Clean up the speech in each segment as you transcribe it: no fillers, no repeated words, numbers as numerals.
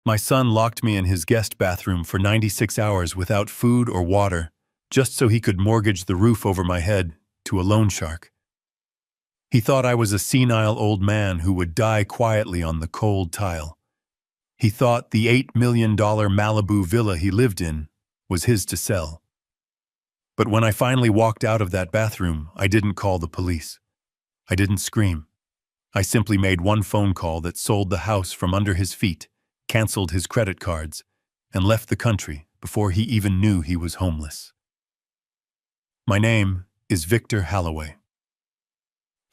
My son locked me in his guest bathroom for 96 hours without food or water, just so he could mortgage the roof over my head to a loan shark. He thought I was a senile old man who would die quietly on the cold tile. He thought the $8 million Malibu villa he lived in was his to sell. But when I finally walked out of that bathroom, I didn't call the police. I didn't scream. I simply made one phone call that sold the house from under his feet, canceled his credit cards, and left the country before he even knew he was homeless. My name is Victor Halloway.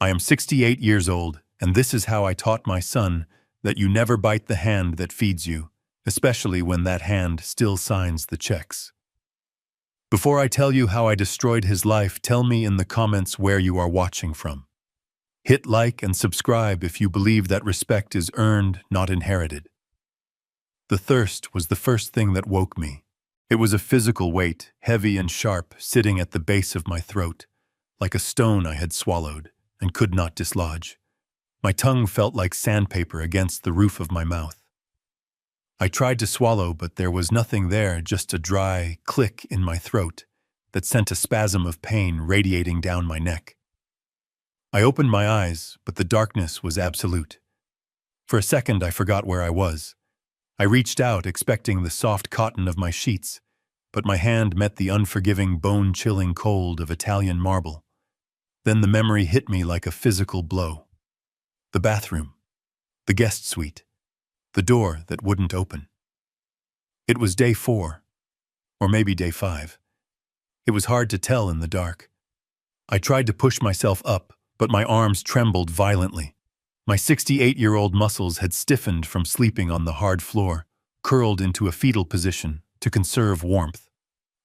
I am 68 years old, and this is how I taught my son that you never bite the hand that feeds you, especially when that hand still signs the checks. Before I tell you how I destroyed his life, tell me in the comments where you are watching from. Hit like and subscribe if you believe that respect is earned, not inherited. The thirst was the first thing that woke me. It was a physical weight, heavy and sharp, sitting at the base of my throat, like a stone I had swallowed and could not dislodge. My tongue felt like sandpaper against the roof of my mouth. I tried to swallow, but there was nothing there, just a dry click in my throat that sent a spasm of pain radiating down my neck. I opened my eyes, but the darkness was absolute. For a second, I forgot where I was. I reached out, expecting the soft cotton of my sheets, but my hand met the unforgiving, bone-chilling cold of Italian marble. Then the memory hit me like a physical blow. The bathroom, the guest suite, the door that wouldn't open. It was day 4, or maybe day 5. It was hard to tell in the dark. I tried to push myself up, but my arms trembled violently. My 68-year-old muscles had stiffened from sleeping on the hard floor, curled into a fetal position to conserve warmth.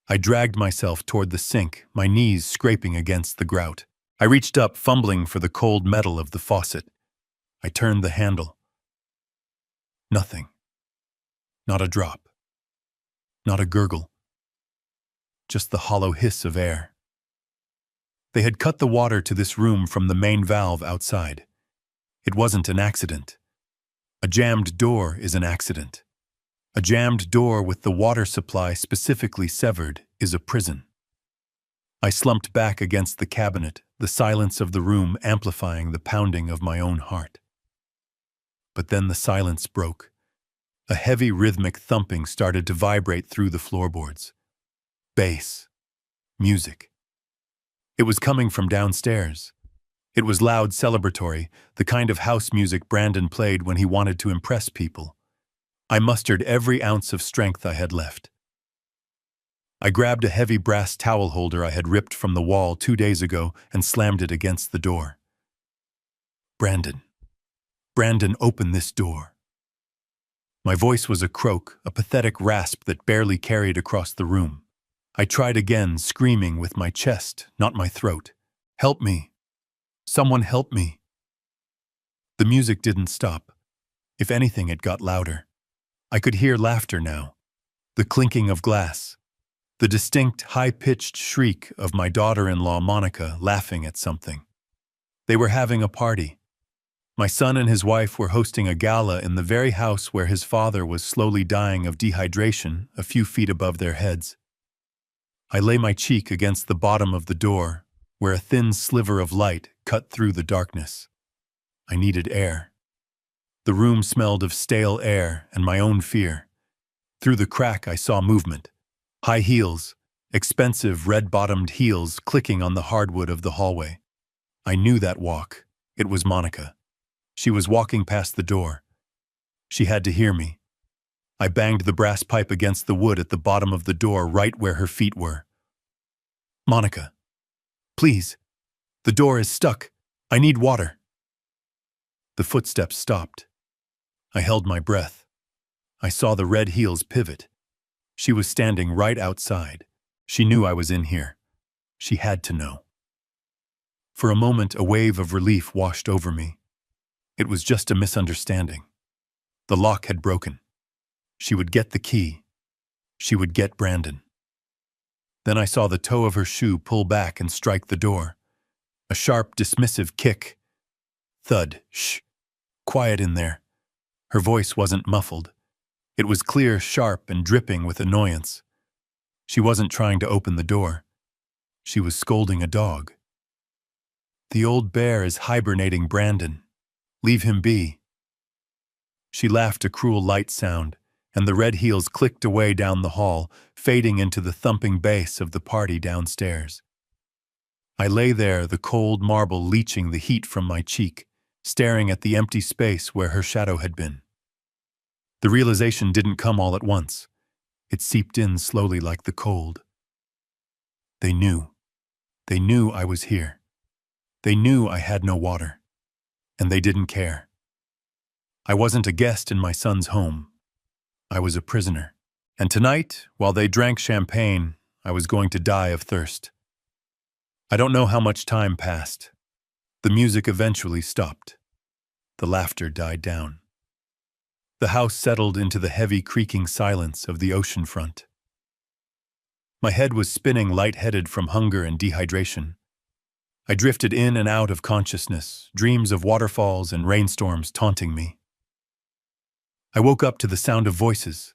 I dragged myself toward the sink, my knees scraping against the grout. I reached up, fumbling for the cold metal of the faucet. I turned the handle. Nothing. Not a drop. Not a gurgle. Just the hollow hiss of air. They had cut the water to this room from the main valve outside. It wasn't an accident. A jammed door is an accident. A jammed door with the water supply specifically severed is a prison. I slumped back against the cabinet, the silence of the room amplifying the pounding of my own heart. But then the silence broke. A heavy rhythmic thumping started to vibrate through the floorboards. Bass. Music. It was coming from downstairs. It was loud, celebratory, the kind of house music Brandon played when he wanted to impress people. I mustered every ounce of strength I had left. I grabbed a heavy brass towel holder I had ripped from the wall 2 days ago and slammed it against the door. Brandon, open this door. My voice was a croak, a pathetic rasp that barely carried across the room. I tried again, screaming with my chest, not my throat. Help me. Someone help me. The music didn't stop. If anything, it got louder. I could hear laughter now. The clinking of glass. The distinct, high-pitched shriek of my daughter-in-law Monica laughing at something. They were having a party. My son and his wife were hosting a gala in the very house where his father was slowly dying of dehydration a few feet above their heads. I lay my cheek against the bottom of the door, where a thin sliver of light cut through the darkness. I needed air. The room smelled of stale air and my own fear. Through the crack I saw movement. High heels, expensive red-bottomed heels clicking on the hardwood of the hallway. I knew that walk. It was Monica. She was walking past the door. She had to hear me. I banged the brass pipe against the wood at the bottom of the door right where her feet were. Monica, please. The door is stuck. I need water. The footsteps stopped. I held my breath. I saw the red heels pivot. She was standing right outside. She knew I was in here. She had to know. For a moment, a wave of relief washed over me. It was just a misunderstanding. The lock had broken. She would get the key. She would get Brandon. Then I saw the toe of her shoe pull back and strike the door. A sharp, dismissive kick. Thud. Shh. Quiet in there. Her voice wasn't muffled. It was clear, sharp, and dripping with annoyance. She wasn't trying to open the door. She was scolding a dog. "The old bear is hibernating, Brandon. Leave him be." She laughed a cruel light sound, and the red heels clicked away down the hall, fading into the thumping bass of the party downstairs. I lay there, the cold marble leaching the heat from my cheek, staring at the empty space where her shadow had been. The realization didn't come all at once. It seeped in slowly like the cold. They knew. They knew I was here. They knew I had no water. And they didn't care. I wasn't a guest in my son's home. I was a prisoner. And tonight, while they drank champagne, I was going to die of thirst. I don't know how much time passed. The music eventually stopped. The laughter died down. The house settled into the heavy creaking silence of the ocean front. My head was spinning lightheaded from hunger and dehydration. I drifted in and out of consciousness, dreams of waterfalls and rainstorms taunting me. I woke up to the sound of voices.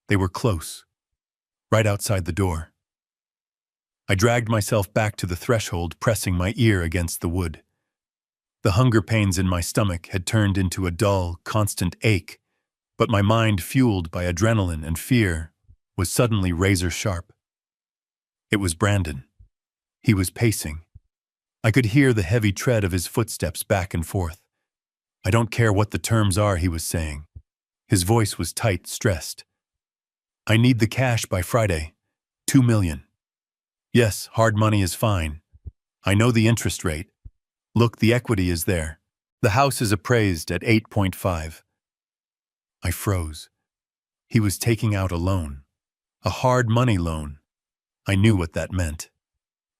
They were close, right outside the door. I dragged myself back to the threshold, pressing my ear against the wood. The hunger pains in my stomach had turned into a dull, constant ache, but my mind, fueled by adrenaline and fear, was suddenly razor-sharp. It was Brandon. He was pacing. I could hear the heavy tread of his footsteps back and forth. "I don't care what the terms are," he was saying. His voice was tight, stressed. "I need the cash by Friday. 2 million. Yes, hard money is fine. I know the interest rate. Look, the equity is there. The house is appraised at 8.5. I froze. He was taking out a loan. A hard money loan. I knew what that meant.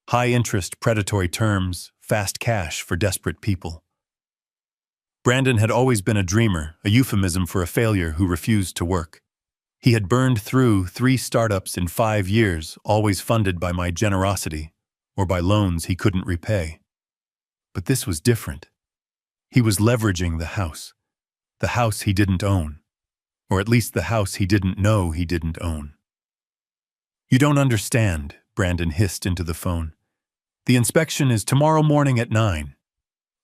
High interest, predatory terms, fast cash for desperate people. Brandon had always been a dreamer, a euphemism for a failure who refused to work. He had burned through 3 startups in 5 years, always funded by my generosity, or by loans he couldn't repay. But this was different. He was leveraging the house he didn't own, or at least the house he didn't know he didn't own. "You don't understand," Brandon hissed into the phone. "The inspection is tomorrow morning at 9.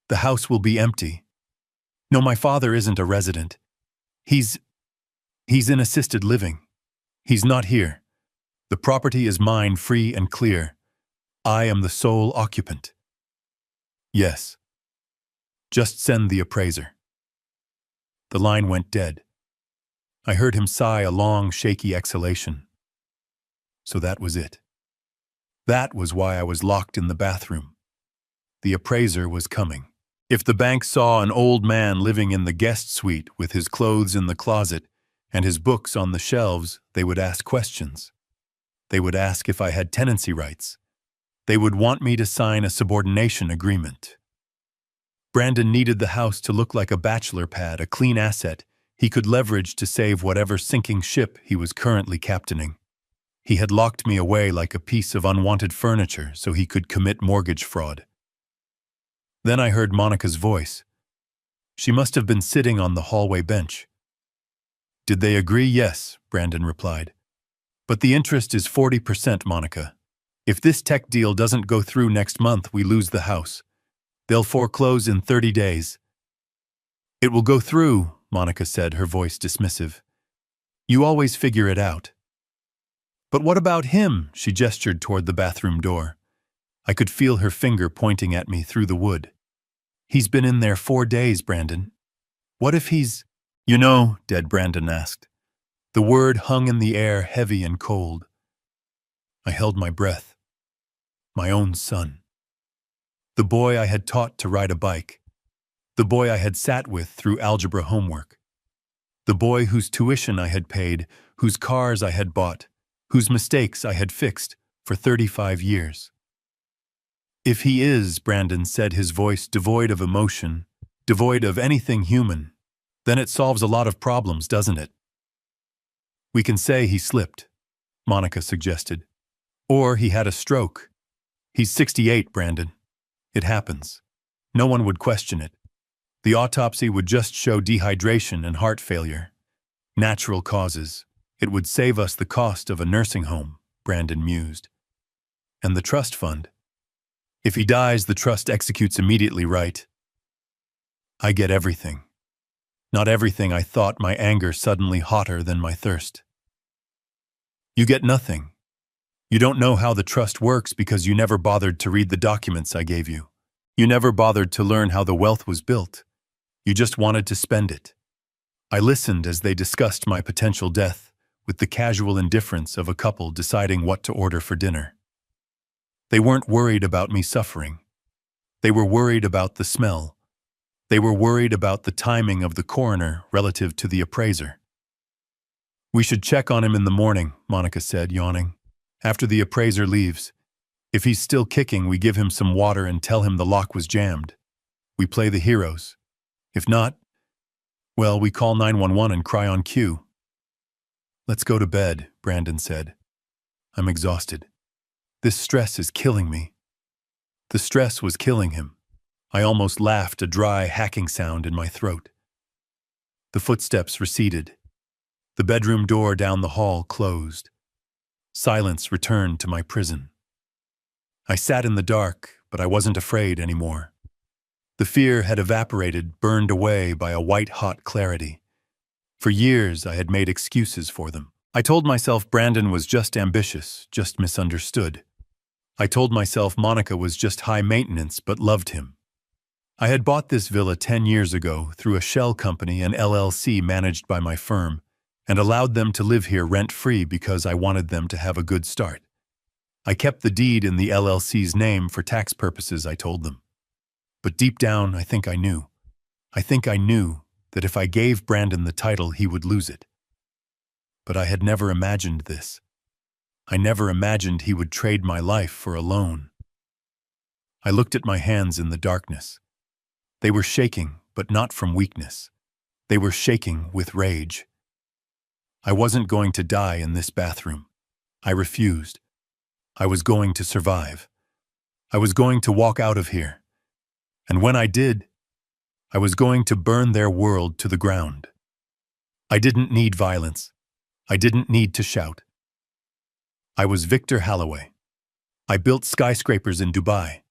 The house will be empty. No, my father isn't a resident. He's in assisted living. He's not here. The property is mine, free and clear. I am the sole occupant." "Yes. Just send the appraiser." The line went dead. I heard him sigh a long, shaky exhalation. So that was it. That was why I was locked in the bathroom. The appraiser was coming. If the bank saw an old man living in the guest suite with his clothes in the closet and his books on the shelves, they would ask questions. They would ask if I had tenancy rights. They would want me to sign a subordination agreement. Brandon needed the house to look like a bachelor pad, a clean asset he could leverage to save whatever sinking ship he was currently captaining. He had locked me away like a piece of unwanted furniture so he could commit mortgage fraud. Then I heard Monica's voice. She must have been sitting on the hallway bench. "Did they agree?" "Yes," Brandon replied. "But the interest is 40%, Monica. If this tech deal doesn't go through next month, we lose the house. They'll foreclose in 30 days. "It will go through," Monica said, her voice dismissive. "You always figure it out." "But what about him?" She gestured toward the bathroom door. I could feel her finger pointing at me through the wood. "He's been in there 4 days, Brandon. What if he's—" "You know," dead Brandon asked. The word hung in the air, heavy and cold. I held my breath. My own son. The boy I had taught to ride a bike. The boy I had sat with through algebra homework. The boy whose tuition I had paid, whose cars I had bought, whose mistakes I had fixed for 35 years. "If he is," Brandon said, his voice devoid of emotion, devoid of anything human, "then it solves a lot of problems, doesn't it?" "We can say he slipped," Monica suggested. "Or he had a stroke. He's 68, Brandon. It happens. No one would question it. The autopsy would just show dehydration and heart failure. Natural causes. It would save us the cost of a nursing home, Brandon mused. And the trust fund. If he dies, the trust executes immediately, right? I get everything. Not everything. I thought, my anger suddenly hotter than my thirst. You get nothing. You don't know how the trust works because you never bothered to read the documents I gave you. You never bothered to learn how the wealth was built. You just wanted to spend it. I listened as they discussed my potential death with the casual indifference of a couple deciding what to order for dinner. They weren't worried about me suffering. They were worried about the smell. They were worried about the timing of the coroner relative to the appraiser. We should check on him in the morning, Monica said, yawning. After the appraiser leaves. If he's still kicking, we give him some water and tell him the lock was jammed. We play the heroes. If not, well, we call 911 and cry on cue. Let's go to bed, Brandon said. I'm exhausted. This stress is killing me. The stress was killing him. I almost laughed, a dry, hacking sound in my throat. The footsteps receded. The bedroom door down the hall closed. Silence returned to my prison. I sat in the dark, but I wasn't afraid anymore. The fear had evaporated, burned away by a white-hot clarity. For years, I had made excuses for them. I told myself Brandon was just ambitious, just misunderstood. I told myself Monica was just high maintenance but loved him. I had bought this villa 10 years ago through a shell company, an LLC managed by my firm, and allowed them to live here rent-free because I wanted them to have a good start. I kept the deed in the LLC's name for tax purposes, I told them. But deep down, I think I knew. I think I knew that if I gave Brandon the title, he would lose it. But I had never imagined this. I never imagined he would trade my life for a loan. I looked at my hands in the darkness. They were shaking, but not from weakness. They were shaking with rage. I wasn't going to die in this bathroom. I refused. I was going to survive. I was going to walk out of here. And when I did, I was going to burn their world to the ground. I didn't need violence. I didn't need to shout. I was Victor Halloway. I built skyscrapers in Dubai.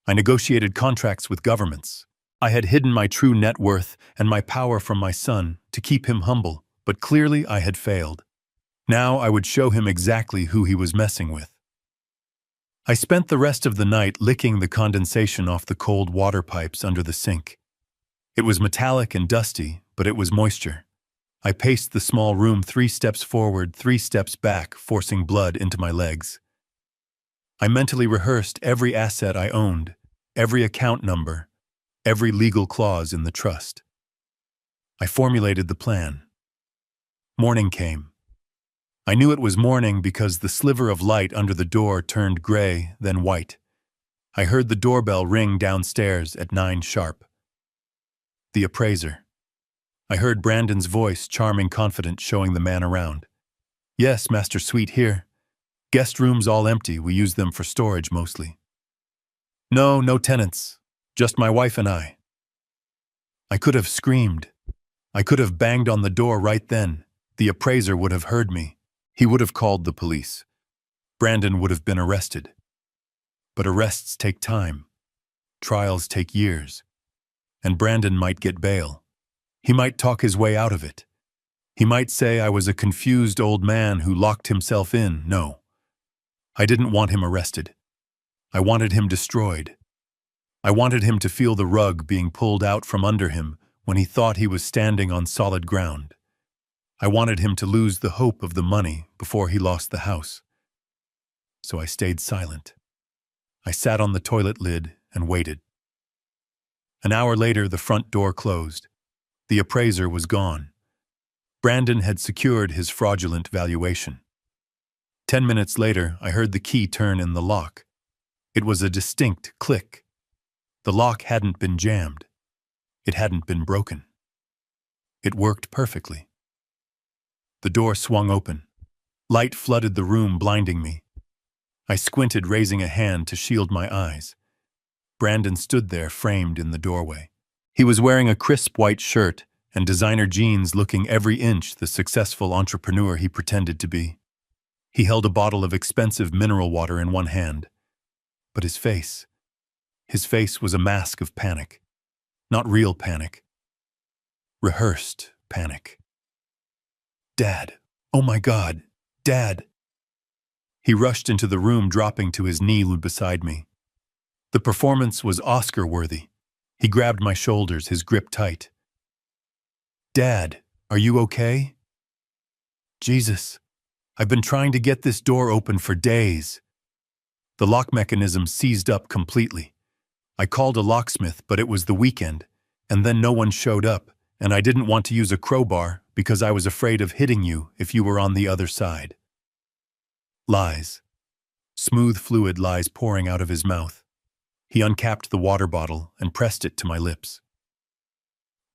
I negotiated contracts with governments. I had hidden my true net worth and my power from my son to keep him humble, but clearly I had failed. Now I would show him exactly who he was messing with. I spent the rest of the night licking the condensation off the cold water pipes under the sink. It was metallic and dusty, but it was moisture. I paced the small room 3 steps forward, 3 steps back, forcing blood into my legs. I mentally rehearsed every asset I owned, every account number, every legal clause in the trust. I formulated the plan. Morning came. I knew it was morning because the sliver of light under the door turned gray, then white. I heard the doorbell ring downstairs at 9 sharp. The appraiser. I heard Brandon's voice, charming, confident, showing the man around. Yes, Master Sweet, here. Guest rooms all empty. We use them for storage mostly. No tenants. Just my wife and I. I could have screamed. I could have banged on the door right then. The appraiser would have heard me. He would have called the police. Brandon would have been arrested. But arrests take time. Trials take years. And Brandon might get bail. He might talk his way out of it. He might say I was a confused old man who locked himself in. No. I didn't want him arrested. I wanted him destroyed. I wanted him to feel the rug being pulled out from under him when he thought he was standing on solid ground. I wanted him to lose the hope of the money before he lost the house. So I stayed silent. I sat on the toilet lid and waited. An hour later, the front door closed. The appraiser was gone. Brandon had secured his fraudulent valuation. 10 minutes later, I heard the key turn in the lock. It was a distinct click. The lock hadn't been jammed. It hadn't been broken. It worked perfectly. The door swung open. Light flooded the room, blinding me. I squinted, raising a hand to shield my eyes. Brandon stood there, framed in the doorway. He was wearing a crisp white shirt and designer jeans, looking every inch the successful entrepreneur he pretended to be. He held a bottle of expensive mineral water in one hand. But his face was a mask of panic. Not real panic. Rehearsed panic. "Dad! Oh my God! Dad!" He rushed into the room, dropping to his knee beside me. The performance was Oscar-worthy. He grabbed my shoulders, his grip tight. "Dad, are you okay?" "Jesus, I've been trying to get this door open for days." The lock mechanism seized up completely. I called a locksmith, but it was the weekend, and then no one showed up, and I didn't want to use a crowbar because I was afraid of hitting you if you were on the other side. Lies. Smooth fluid lies pouring out of his mouth. He uncapped the water bottle and pressed it to my lips.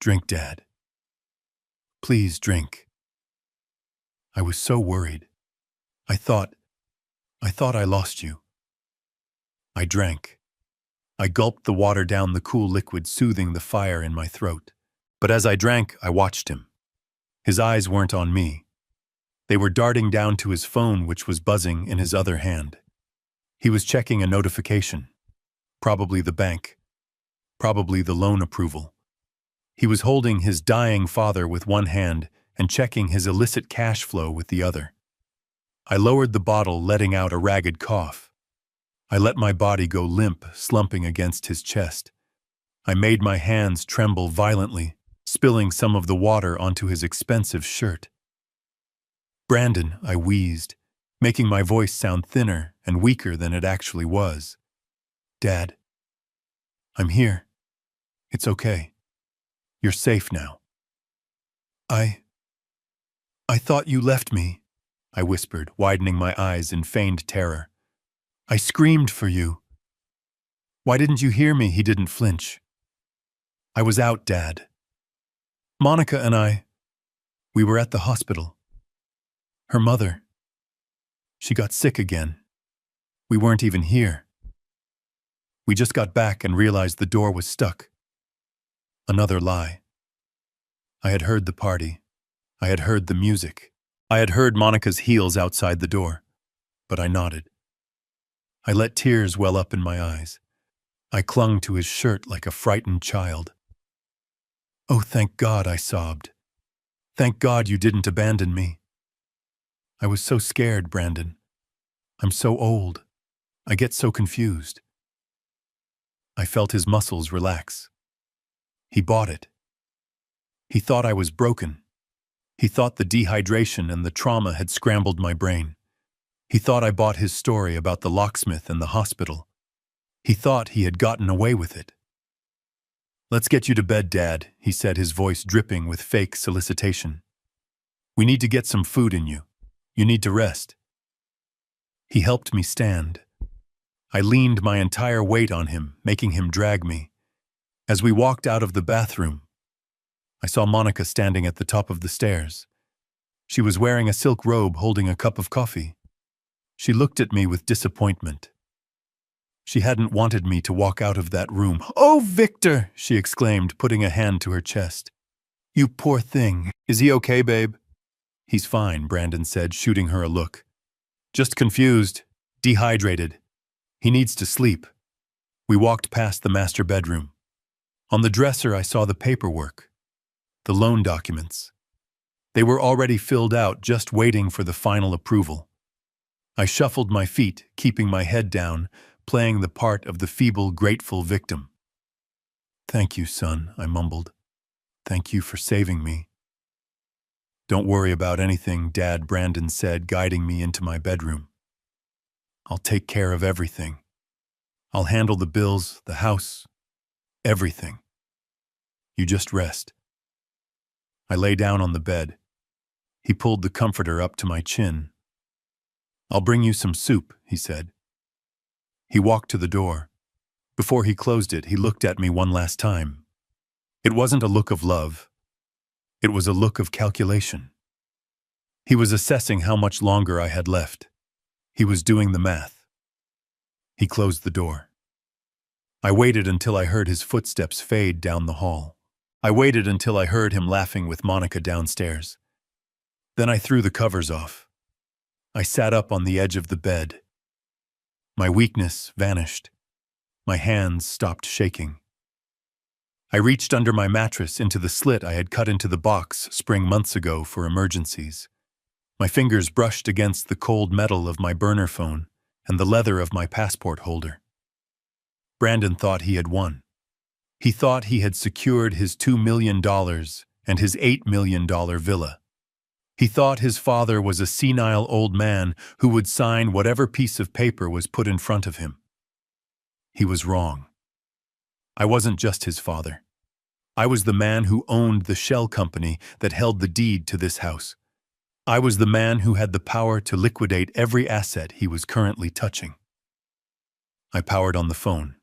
"Drink, Dad. Please drink." I was so worried. I thought I lost you. I drank. I gulped the water down, the cool liquid soothing the fire in my throat. But as I drank, I watched him. His eyes weren't on me. They were darting down to his phone, which was buzzing in his other hand. He was checking a notification. Probably the bank. Probably the loan approval. He was holding his dying father with one hand and checking his illicit cash flow with the other. I lowered the bottle, letting out a ragged cough. I let my body go limp, slumping against his chest. I made my hands tremble violently, spilling some of the water onto his expensive shirt. "Brandon," I wheezed, making my voice sound thinner and weaker than it actually was. "Dad, I'm here. It's okay. You're safe now." I thought you left me," I whispered, widening my eyes in feigned terror. "I screamed for you." "Why didn't you hear me?" He didn't flinch. "I was out, Dad. Monica and we were at the hospital. Her mother, she got sick again. We weren't even here. We just got back and realized the door was stuck." Another lie. I had heard the party. I had heard the music. I had heard Monica's heels outside the door. But I nodded. I let tears well up in my eyes. I clung to his shirt like a frightened child. "Oh, thank God," I sobbed. "Thank God you didn't abandon me. I was so scared, Brandon. I'm so old. I get so confused." I felt his muscles relax. He bought it. He thought I was broken. He thought the dehydration and the trauma had scrambled my brain. He thought I bought his story about the locksmith and the hospital. He thought he had gotten away with it. "Let's get you to bed, Dad," he said, his voice dripping with fake solicitation. "We need to get some food in you. You need to rest." He helped me stand. I leaned my entire weight on him, making him drag me. As we walked out of the bathroom, I saw Monica standing at the top of the stairs. She was wearing a silk robe, holding a cup of coffee. She looked at me with disappointment. She hadn't wanted me to walk out of that room. "Oh, Victor!" she exclaimed, putting a hand to her chest. "You poor thing. Is he okay, babe?" "He's fine," Brandon said, shooting her a look. "Just confused, dehydrated. He needs to sleep." We walked past the master bedroom. On the dresser, I saw the paperwork, the loan documents. They were already filled out, just waiting for the final approval. I shuffled my feet, keeping my head down, playing the part of the feeble, grateful victim. "Thank you, son," I mumbled. "Thank you for saving me." "Don't worry about anything, Dad," Brandon said, guiding me into my bedroom. "I'll take care of everything. I'll handle the bills, the house, everything. You just rest." I lay down on the bed. He pulled the comforter up to my chin. "I'll bring you some soup," he said. He walked to the door. Before he closed it, he looked at me one last time. It wasn't a look of love. It was a look of calculation. He was assessing how much longer I had left. He was doing the math. He closed the door. I waited until I heard his footsteps fade down the hall. I waited until I heard him laughing with Monica downstairs. Then I threw the covers off. I sat up on the edge of the bed. My weakness vanished. My hands stopped shaking. I reached under my mattress into the slit I had cut into the box spring months ago for emergencies. My fingers brushed against the cold metal of my burner phone and the leather of my passport holder. Brandon thought he had won. He thought he had secured his $2 million and his $8 million villa. He thought his father was a senile old man who would sign whatever piece of paper was put in front of him. He was wrong. I wasn't just his father. I was the man who owned the shell company that held the deed to this house. I was the man who had the power to liquidate every asset he was currently touching. I powered on the phone.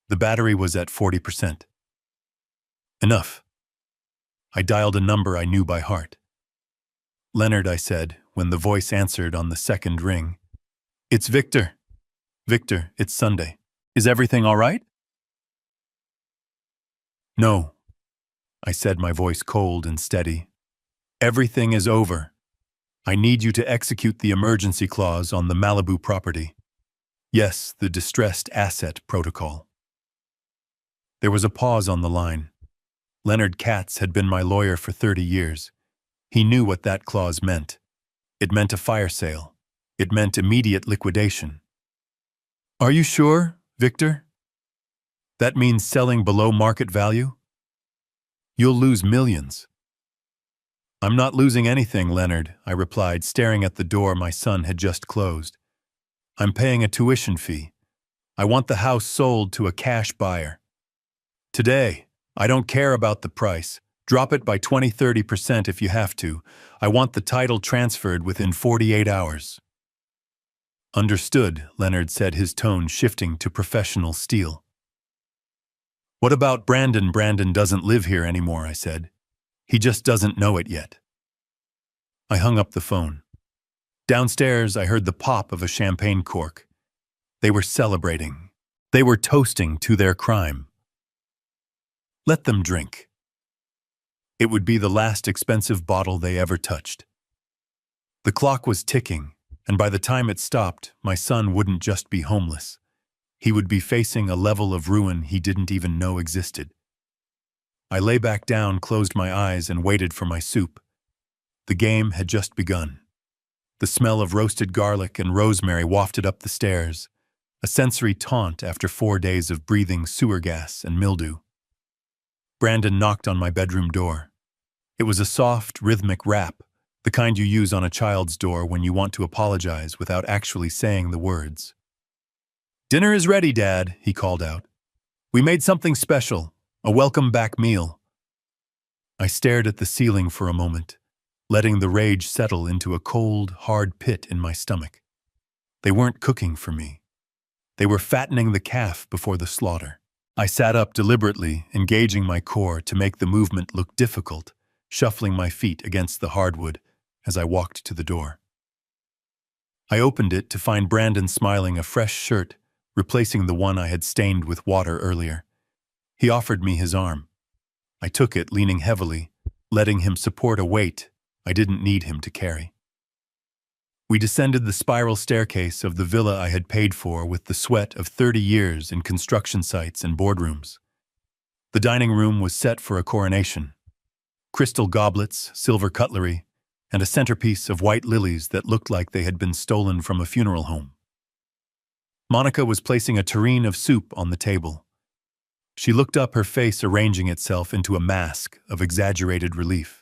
The battery was at 40%. Enough. I dialed a number I knew by heart. Leonard, I said, when the voice answered on the second ring. It's Victor. Victor, it's Sunday. Is everything all right? No, I said, my voice cold and steady. Everything is over. I need you to execute the emergency clause on the Malibu property. Yes, the distressed asset protocol. There was a pause on the line. Leonard Katz had been my lawyer for 30 years. He knew what that clause meant. It meant a fire sale. It meant immediate liquidation. Are you sure, Victor? That means selling below market value? You'll lose millions. I'm not losing anything, Leonard, I replied, staring at the door my son had just closed. I'm paying a tuition fee. I want the house sold to a cash buyer. Today, I don't care about the price. Drop it by 20–30% if you have to. I want the title transferred within 48 hours. Understood, Leonard said, his tone shifting to professional steel. What about Brandon? Brandon doesn't live here anymore, I said. He just doesn't know it yet. I hung up the phone. Downstairs, I heard the pop of a champagne cork. They were celebrating. They were toasting to their crime. Let them drink. It would be the last expensive bottle they ever touched. The clock was ticking, and by the time it stopped, my son wouldn't just be homeless. He would be facing a level of ruin he didn't even know existed. I lay back down, closed my eyes, and waited for my soup. The game had just begun. The smell of roasted garlic and rosemary wafted up the stairs, a sensory taunt after 4 days of breathing sewer gas and mildew. Brandon knocked on my bedroom door. It was a soft, rhythmic rap, the kind you use on a child's door when you want to apologize without actually saying the words. Dinner is ready, Dad, he called out. We made something special, a welcome-back meal. I stared at the ceiling for a moment, letting the rage settle into a cold, hard pit in my stomach. They weren't cooking for me. They were fattening the calf before the slaughter. I sat up deliberately, engaging my core to make the movement look difficult, shuffling my feet against the hardwood as I walked to the door. I opened it to find Brandon smiling, a fresh shirt, replacing the one I had stained with water earlier. He offered me his arm. I took it, leaning heavily, letting him support a weight I didn't need him to carry. We descended the spiral staircase of the villa I had paid for with the sweat of 30 years in construction sites and boardrooms. The dining room was set for a coronation. Crystal goblets, silver cutlery, and a centerpiece of white lilies that looked like they had been stolen from a funeral home. Monica was placing a tureen of soup on the table. She looked up, her face arranging itself into a mask of exaggerated relief.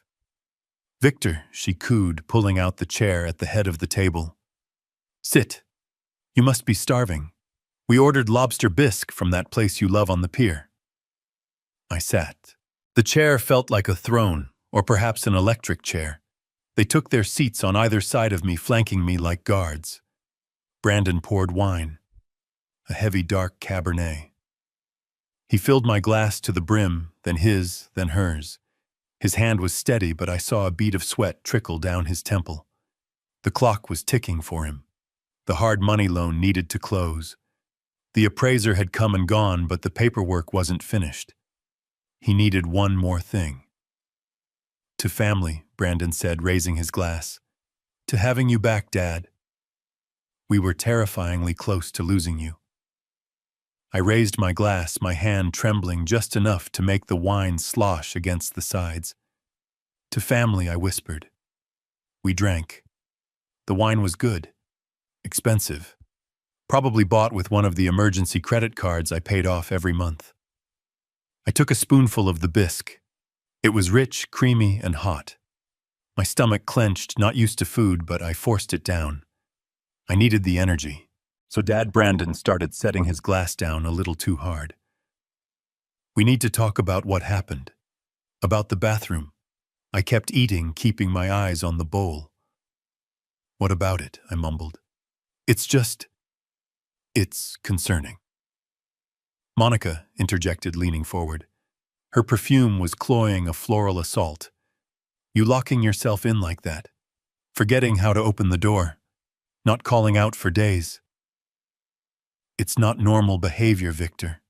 Victor, she cooed, pulling out the chair at the head of the table. Sit. You must be starving. We ordered lobster bisque from that place you love on the pier. I sat. The chair felt like a throne, or perhaps an electric chair. They took their seats on either side of me, flanking me like guards. Brandon poured wine, a heavy dark Cabernet. He filled my glass to the brim, then his, then hers. His hand was steady, but I saw a bead of sweat trickle down his temple. The clock was ticking for him. The hard money loan needed to close. The appraiser had come and gone, but the paperwork wasn't finished. He needed one more thing. To family, Brandon said, raising his glass. To having you back, Dad. We were terrifyingly close to losing you. I raised my glass, my hand trembling just enough to make the wine slosh against the sides. To family, I whispered. We drank. The wine was good. Expensive. Probably bought with one of the emergency credit cards I paid off every month. I took a spoonful of the bisque. It was rich, creamy, and hot. My stomach clenched, not used to food, but I forced it down. I needed the energy. So Dad Brandon started setting his glass down a little too hard. We need to talk about what happened. About the bathroom. I kept eating, keeping my eyes on the bowl. What about it? I mumbled. It's concerning. Monica interjected, leaning forward. Her perfume was cloying a floral assault. You locking yourself in like that. Forgetting how to open the door. Not calling out for days. It's not normal behavior, Victor.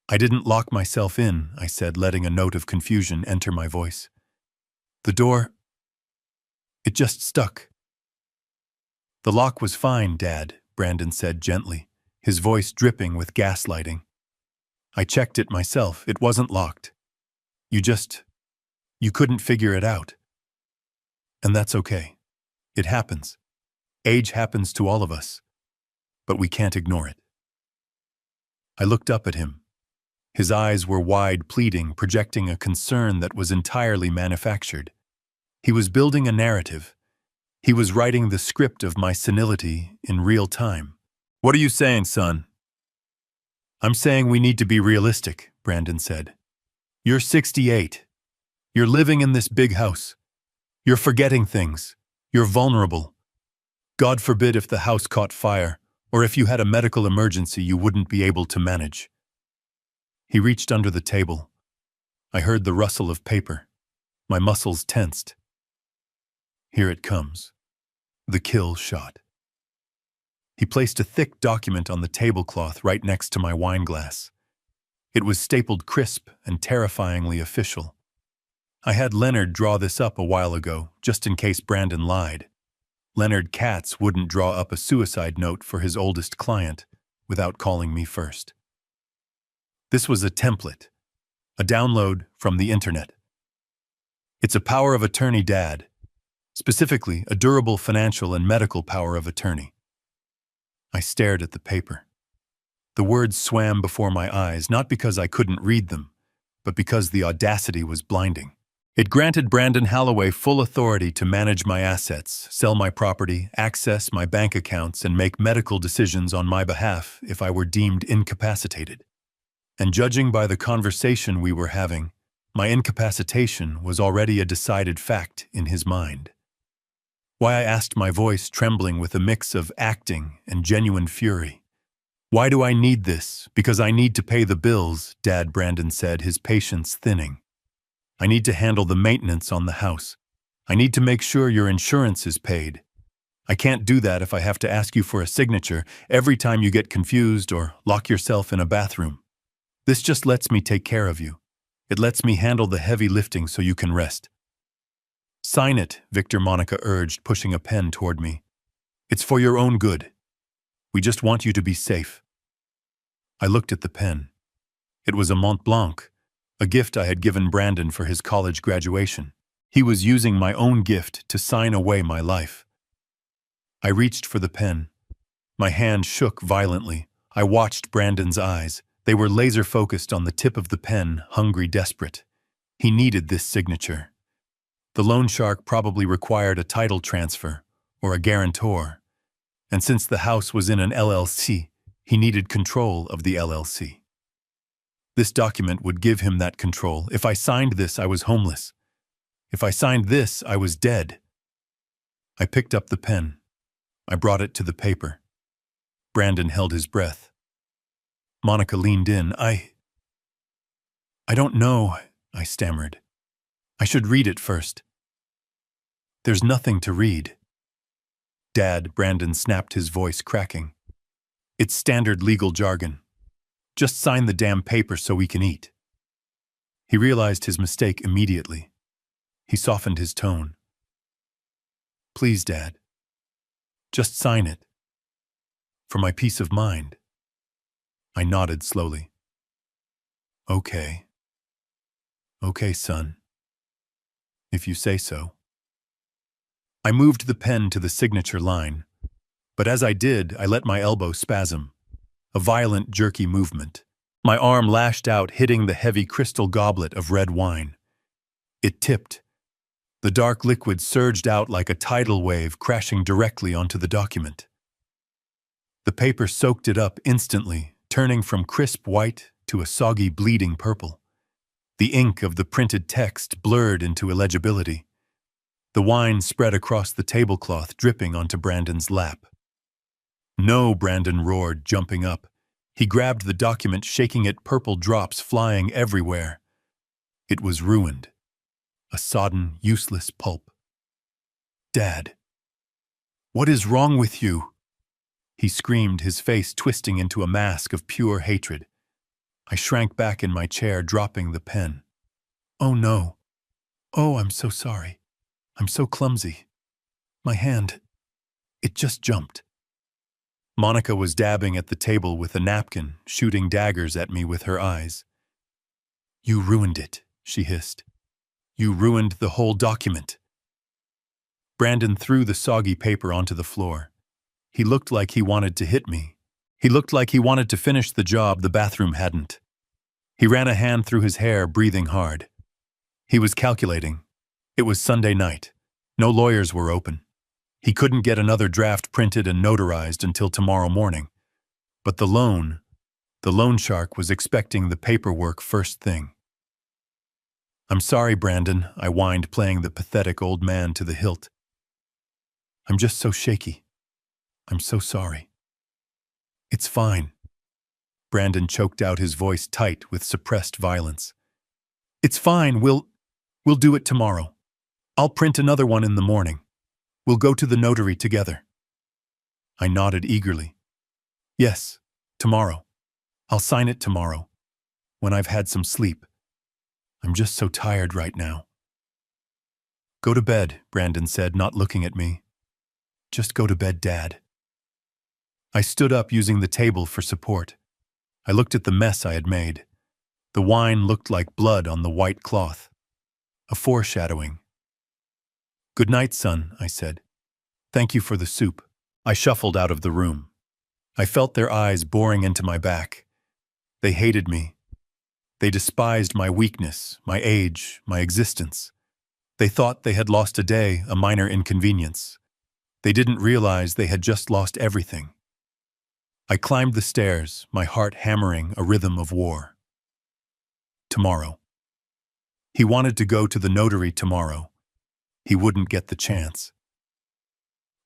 I didn't lock myself in, I said, letting a note of confusion enter my voice. The door, it just stuck. The lock was fine, Dad, Brandon said gently, his voice dripping with gaslighting. I checked it myself. It wasn't locked. You couldn't figure it out. And that's okay. It happens. Age happens to all of us. But we can't ignore it. I looked up at him. His eyes were wide, pleading, projecting a concern that was entirely manufactured. He was building a narrative. He was writing the script of my senility in real time. What are you saying, son? I'm saying we need to be realistic, Brandon said. You're 68. You're living in this big house. You're forgetting things. You're vulnerable. God forbid if the house caught fire, or if you had a medical emergency you wouldn't be able to manage. He reached under the table. I heard the rustle of paper. My muscles tensed. Here it comes. The kill shot. He placed a thick document on the tablecloth right next to my wine glass. It was stapled crisp and terrifyingly official. I had Leonard draw this up a while ago, just in case Brandon lied. Leonard Katz wouldn't draw up a suicide note for his oldest client without calling me first. This was a template, a download from the internet. It's a power of attorney, Dad. Specifically, a durable financial and medical power of attorney. I stared at the paper. The words swam before my eyes, not because I couldn't read them, but because the audacity was blinding. It granted Brandon Holloway full authority to manage my assets, sell my property, access my bank accounts, and make medical decisions on my behalf if I were deemed incapacitated. And judging by the conversation we were having, my incapacitation was already a decided fact in his mind. Why, I asked, my voice trembling with a mix of acting and genuine fury. Why do I need this? Because I need to pay the bills, Dad Brandon said, his patience thinning. I need to handle the maintenance on the house. I need to make sure your insurance is paid. I can't do that if I have to ask you for a signature every time you get confused or lock yourself in a bathroom. This just lets me take care of you. It lets me handle the heavy lifting so you can rest. Sign it, Victor, Monica urged, pushing a pen toward me. It's for your own good. We just want you to be safe. I looked at the pen. It was a Mont Blanc, a gift I had given Brandon for his college graduation. He was using my own gift to sign away my life. I reached for the pen. My hand shook violently. I watched Brandon's eyes. They were laser-focused on the tip of the pen, hungry, desperate. He needed this signature. The loan shark probably required a title transfer or a guarantor. And since the house was in an LLC, he needed control of the LLC. This document would give him that control. If I signed this, I was homeless. If I signed this, I was dead. I picked up the pen. I brought it to the paper. Brandon held his breath. Monica leaned in. I don't know, I stammered. I should read it first. There's nothing to read. Dad, Brandon snapped, his voice cracking. It's standard legal jargon. Just sign the damn paper so we can eat. He realized his mistake immediately. He softened his tone. Please, Dad. Just sign it. For my peace of mind. I nodded slowly. Okay. Okay, son. If you say so. I moved the pen to the signature line, but as I did, I let my elbow spasm. A violent, jerky movement. My arm lashed out, hitting the heavy crystal goblet of red wine. It tipped. The dark liquid surged out like a tidal wave, crashing directly onto the document. The paper soaked it up instantly, turning from crisp white to a soggy, bleeding purple. The ink of the printed text blurred into illegibility. The wine spread across the tablecloth, dripping onto Brandon's lap. No, Brandon roared, jumping up. He grabbed the document, shaking it, purple drops flying everywhere. It was ruined. A sodden, useless pulp. Dad. What is wrong with you? He screamed, his face twisting into a mask of pure hatred. I shrank back in my chair, dropping the pen. Oh no. Oh, I'm so sorry. I'm so clumsy. My hand. It just jumped. Monica was dabbing at the table with a napkin, shooting daggers at me with her eyes. You ruined it, she hissed. You ruined the whole document. Brandon threw the soggy paper onto the floor. He looked like he wanted to hit me. He looked like he wanted to finish the job the bathroom hadn't. He ran a hand through his hair, breathing hard. He was calculating. It was Sunday night. No lawyers were open. He couldn't get another draft printed and notarized until tomorrow morning. But the loan shark was expecting the paperwork first thing. I'm sorry, Brandon, I whined, playing the pathetic old man to the hilt. I'm just so shaky. I'm so sorry. It's fine. Brandon choked out, his voice tight with suppressed violence. It's fine, we'll do it tomorrow. I'll print another one in the morning. We'll go to the notary together. I nodded eagerly. Yes, tomorrow. I'll sign it tomorrow, when I've had some sleep. I'm just so tired right now. Go to bed, Brandon said, not looking at me. Just go to bed, Dad. I stood up, using the table for support. I looked at the mess I had made. The wine looked like blood on the white cloth. A foreshadowing. Good night, son, I said. Thank you for the soup. I shuffled out of the room. I felt their eyes boring into my back. They hated me. They despised my weakness, my age, my existence. They thought they had lost a day, a minor inconvenience. They didn't realize they had just lost everything. I climbed the stairs, my heart hammering a rhythm of war. Tomorrow. He wanted to go to the notary tomorrow. He wouldn't get the chance.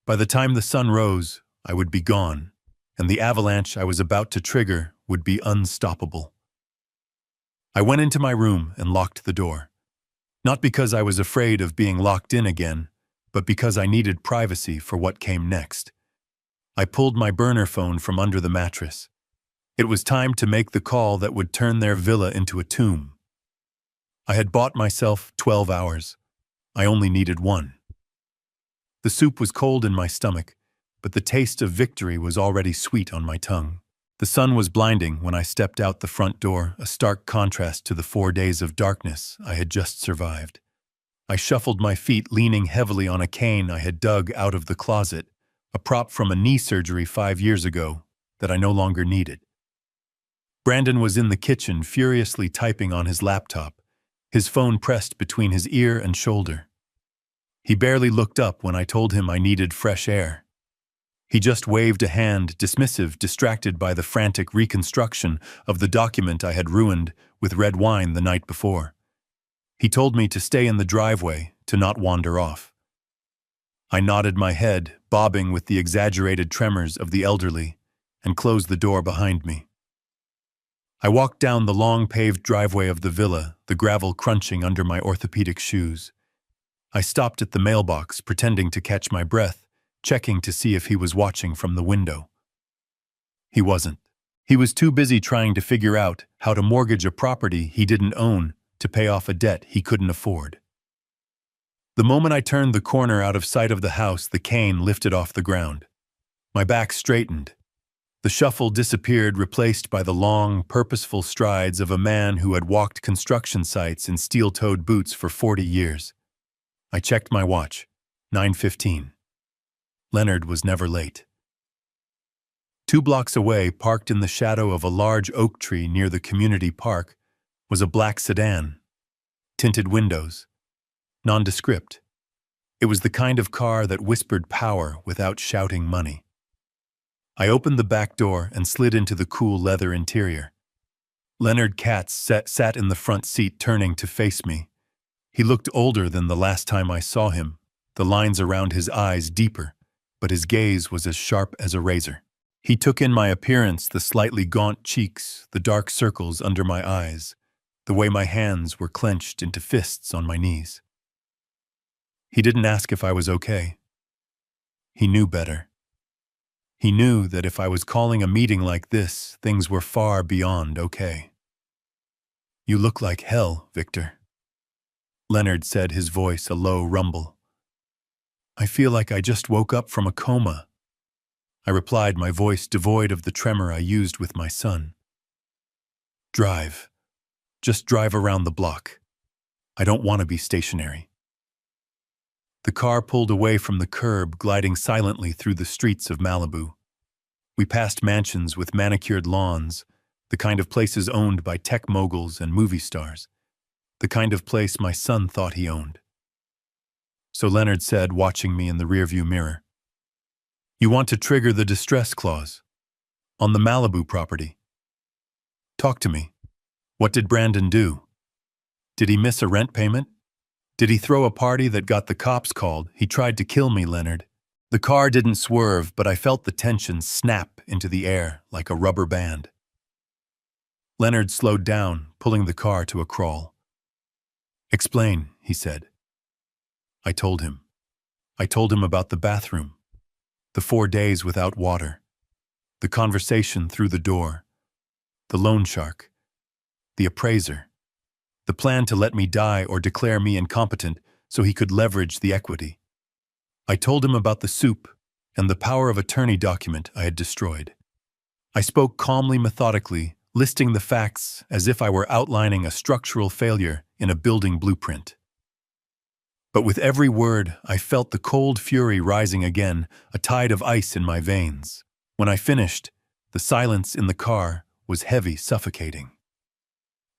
By the time the sun rose, I would be gone, and the avalanche I was about to trigger would be unstoppable. I went into my room and locked the door. Not because I was afraid of being locked in again, but because I needed privacy for what came next. I pulled my burner phone from under the mattress. It was time to make the call that would turn their villa into a tomb. I had bought myself 12 hours. I only needed one. The soup was cold in my stomach, but the taste of victory was already sweet on my tongue. The sun was blinding when I stepped out the front door, a stark contrast to the 4 days of darkness I had just survived. I shuffled my feet, leaning heavily on a cane I had dug out of the closet, a prop from a knee surgery 5 years ago that I no longer needed. Brandon was in the kitchen, furiously typing on his laptop, his phone pressed between his ear and shoulder. He barely looked up when I told him I needed fresh air. He just waved a hand, dismissive, distracted by the frantic reconstruction of the document I had ruined with red wine the night before. He told me to stay in the driveway, to not wander off. I nodded my head, bobbing with the exaggerated tremors of the elderly, and closed the door behind me. I walked down the long paved driveway of the villa, the gravel crunching under my orthopedic shoes. I stopped at the mailbox, pretending to catch my breath, checking to see if he was watching from the window. He wasn't. He was too busy trying to figure out how to mortgage a property he didn't own to pay off a debt he couldn't afford. The moment I turned the corner out of sight of the house, the cane lifted off the ground. My back straightened. The shuffle disappeared, replaced by the long, purposeful strides of a man who had walked construction sites in steel-toed boots for 40 years. I checked my watch. 9:15. Leonard was never late. 2 blocks away, parked in the shadow of a large oak tree near the community park, was a black sedan. Tinted windows. Nondescript. It was the kind of car that whispered power without shouting money. I opened the back door and slid into the cool leather interior. Leonard Katz sat in the front seat, turning to face me. He looked older than the last time I saw him, the lines around his eyes deeper, but his gaze was as sharp as a razor. He took in my appearance, the slightly gaunt cheeks, the dark circles under my eyes, the way my hands were clenched into fists on my knees. He didn't ask if I was okay. He knew better. He knew that if I was calling a meeting like this, things were far beyond okay. "You look like hell, Victor," Leonard said, his voice a low rumble. "I feel like I just woke up from a coma," I replied, my voice devoid of the tremor I used with my son. "Drive. Just drive around the block. I don't want to be stationary." The car pulled away from the curb, gliding silently through the streets of Malibu. We passed mansions with manicured lawns, the kind of places owned by tech moguls and movie stars, the kind of place my son thought he owned. So Leonard said, watching me in the rearview mirror, "You want to trigger the distress clause on the Malibu property. Talk to me. What did Brandon do? Did he miss a rent payment? Did he throw a party that got the cops called? He tried to kill me, Leonard." The car didn't swerve, but I felt the tension snap into the air like a rubber band. Leonard slowed down, pulling the car to a crawl. "Explain," he said. I told him. I told him about the bathroom, the 4 days without water, the conversation through the door, the loan shark, the appraiser, the plan to let me die or declare me incompetent so he could leverage the equity. I told him about the soup and the power of attorney document I had destroyed. I spoke calmly, methodically, listing the facts as if I were outlining a structural failure in a building blueprint. But with every word, I felt the cold fury rising again, a tide of ice in my veins. When I finished, the silence in the car was heavy, suffocating.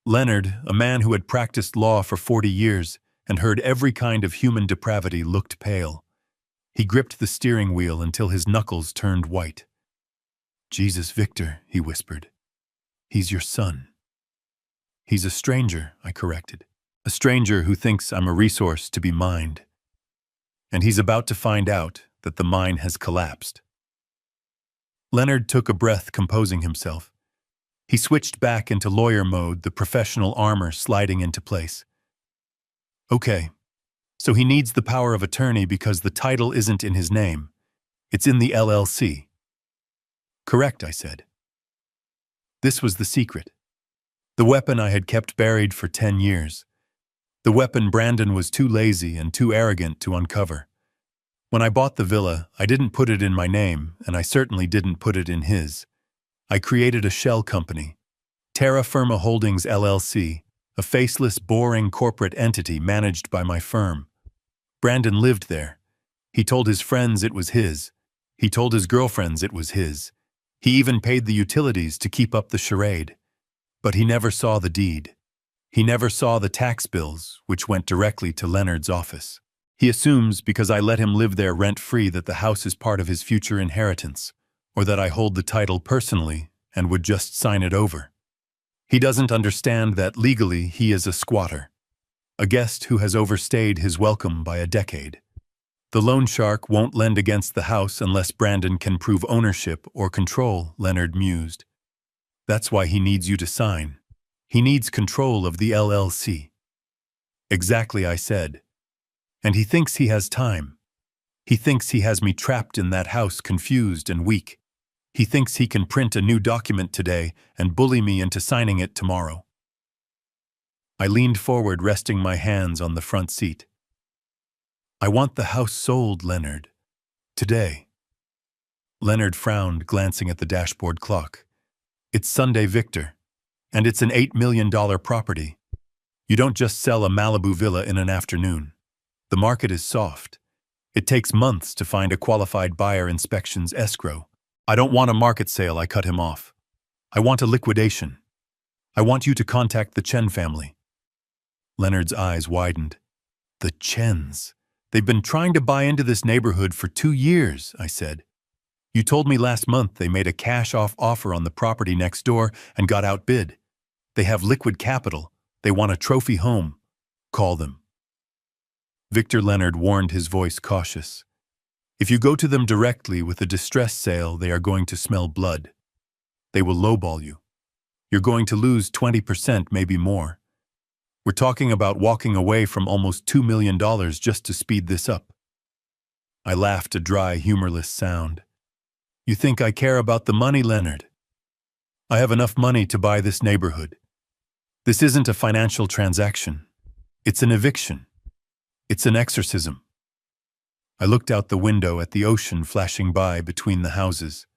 Leonard, a man who had practiced law for 40 years and heard every kind of human depravity, looked pale. He gripped the steering wheel until his knuckles turned white. "Jesus, Victor," he whispered. "He's your son." "He's a stranger," I corrected. "A stranger who thinks I'm a resource to be mined. And he's about to find out that the mine has collapsed." Leonard took a breath, composing himself. He switched back into lawyer mode, the professional armor sliding into place. "Okay. So he needs the power of attorney because the title isn't in his name. It's in the LLC. "Correct," I said. This was the secret. The weapon I had kept buried for 10 years. The weapon Brandon was too lazy and too arrogant to uncover. When I bought the villa, I didn't put it in my name, and I certainly didn't put it in his. I created a shell company, Terra Firma Holdings LLC, a faceless, boring corporate entity managed by my firm. Brandon lived there. He told his friends it was his. He told his girlfriends it was his. He even paid the utilities to keep up the charade. But he never saw the deed. He never saw the tax bills, which went directly to Leonard's office. He assumes because I let him live there rent-free that the house is part of his future inheritance, or that I hold the title personally and would just sign it over. He doesn't understand that legally he is a squatter, a guest who has overstayed his welcome by a decade. The loan shark won't lend against the house unless Brandon can prove ownership or control, Leonard mused. That's why he needs you to sign. He needs control of the LLC. Exactly, I said. And he thinks he has time. He thinks he has me trapped in that house, confused and weak. He thinks he can print a new document today and bully me into signing it tomorrow. I leaned forward, resting my hands on the front seat. I want the house sold, Leonard. Today. Leonard frowned, glancing at the dashboard clock. It's Sunday, Victor, and it's an $8 million property. You don't just sell a Malibu villa in an afternoon. The market is soft. It takes months to find a qualified buyer, inspections, escrow. I don't want a market sale, I cut him off. I want a liquidation. I want you to contact the Chen family. Leonard's eyes widened. The Chens. They've been trying to buy into this neighborhood for 2 years, I said. You told me last month they made a cash-off offer on the property next door and got outbid. They have liquid capital. They want a trophy home. Call them. Victor Leonard warned, his voice cautious. If you go to them directly with a distress sale, they are going to smell blood. They will lowball you. You're going to lose 20%, maybe more. We're talking about walking away from almost $2 million just to speed this up. I laughed, a dry, humorless sound. You think I care about the money, Leonard? I have enough money to buy this neighborhood. This isn't a financial transaction. It's an eviction. It's an exorcism. I looked out the window at the ocean flashing by between the houses.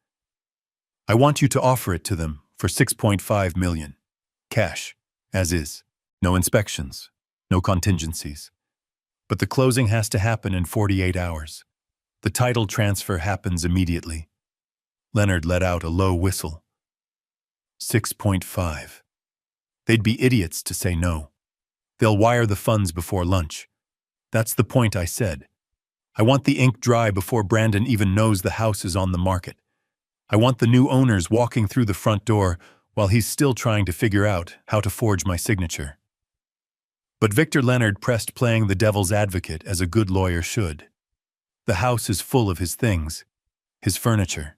I want you to offer it to them for $6.5 million. Cash, as is. No inspections, no contingencies. But the closing has to happen in 48 hours. The title transfer happens immediately. Leonard let out a low whistle. 6.5. They'd be idiots to say no. They'll wire the funds before lunch. That's the point, I said. I want the ink dry before Brandon even knows the house is on the market. I want the new owners walking through the front door while he's still trying to figure out how to forge my signature. But Victor Leonard pressed, playing the devil's advocate as a good lawyer should. The house is full of his things, his furniture,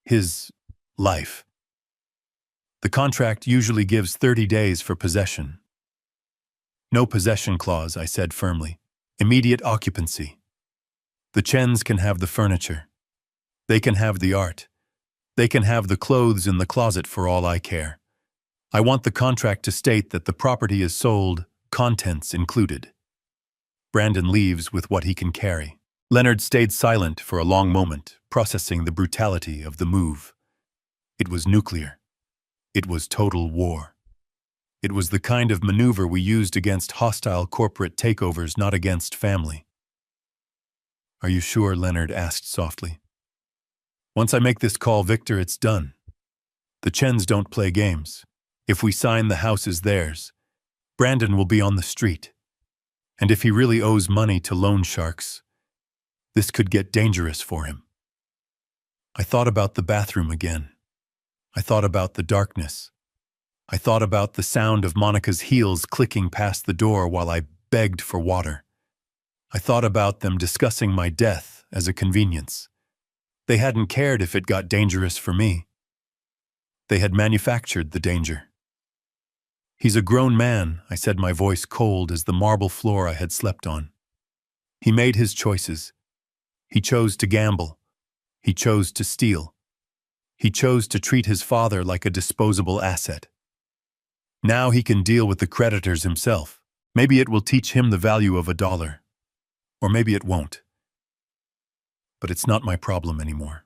his life. The contract usually gives 30 days for possession. No possession clause, I said firmly. Immediate occupancy. The Chens can have the furniture. They can have the art. They can have the clothes in the closet for all I care. I want the contract to state that the property is sold, contents included. Brandon leaves with what he can carry. Leonard stayed silent for a long moment, processing the brutality of the move. It was nuclear. It was total war. It was the kind of maneuver we used against hostile corporate takeovers, not against family. Are you sure? Leonard asked softly. Once I make this call, Victor, it's done. The Chens don't play games. If we sign, the house is theirs. Brandon will be on the street. And if he really owes money to loan sharks, this could get dangerous for him. I thought about the bathroom again. I thought about the darkness. I thought about the sound of Monica's heels clicking past the door while I begged for water. I thought about them discussing my death as a convenience. They hadn't cared if it got dangerous for me. They had manufactured the danger. He's a grown man, I said, my voice cold as the marble floor I had slept on. He made his choices. He chose to gamble. He chose to steal. He chose to treat his father like a disposable asset. Now he can deal with the creditors himself. Maybe it will teach him the value of $1. Or maybe it won't. But it's not my problem anymore.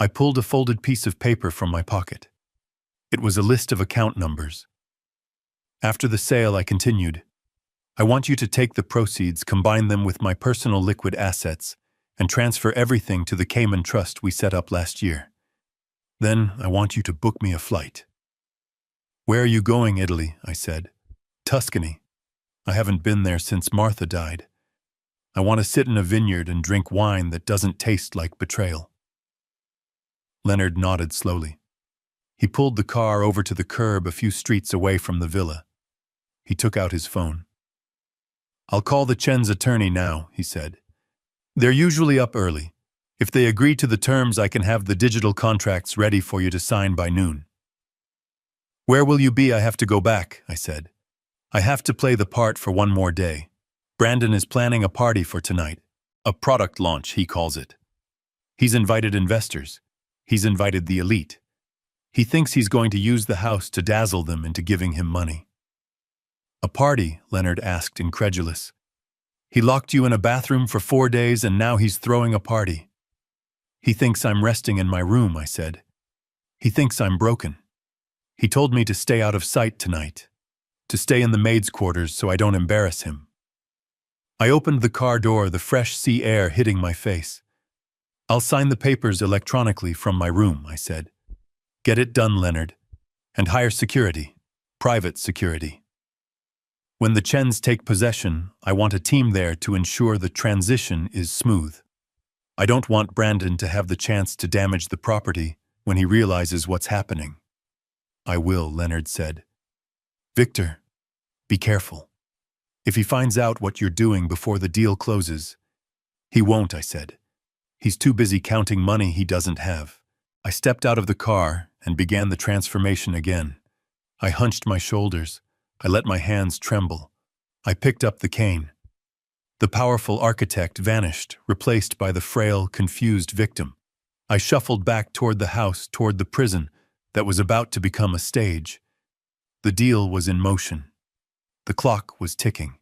I pulled a folded piece of paper from my pocket. It was a list of account numbers. After the sale, I continued, I want you to take the proceeds, combine them with my personal liquid assets, and transfer everything to the Cayman Trust we set up last year. Then I want you to book me a flight. Where are you going? Italy, I said. Tuscany. I haven't been there since Martha died. I want to sit in a vineyard and drink wine that doesn't taste like betrayal. Leonard nodded slowly. He pulled the car over to the curb a few streets away from the villa. He took out his phone. I'll call the Chen's attorney now, he said. They're usually up early. If they agree to the terms, I can have the digital contracts ready for you to sign by noon. Where will you be? I have to go back, I said. I have to play the part for one more day. Brandon is planning a party for tonight. A product launch, he calls it. He's invited investors. He's invited the elite. He thinks he's going to use the house to dazzle them into giving him money. A party? Leonard asked, incredulous. He locked you in a bathroom for 4 days and now he's throwing a party. He thinks I'm resting in my room, I said. He thinks I'm broken. He told me to stay out of sight tonight, to stay in the maid's quarters so I don't embarrass him. I opened the car door, the fresh sea air hitting my face. I'll sign the papers electronically from my room, I said. Get it done, Leonard. And hire security, private security. When the Chens take possession, I want a team there to ensure the transition is smooth. I don't want Brandon to have the chance to damage the property when he realizes what's happening. I will, Leonard said. Victor, be careful. If he finds out what you're doing before the deal closes. He won't, I said. He's too busy counting money he doesn't have. I stepped out of the car and began the transformation again. I hunched my shoulders. I let my hands tremble. I picked up the cane. The powerful architect vanished, replaced by the frail, confused victim. I shuffled back toward the house, toward the prison that was about to become a stage. The deal was in motion. The clock was ticking.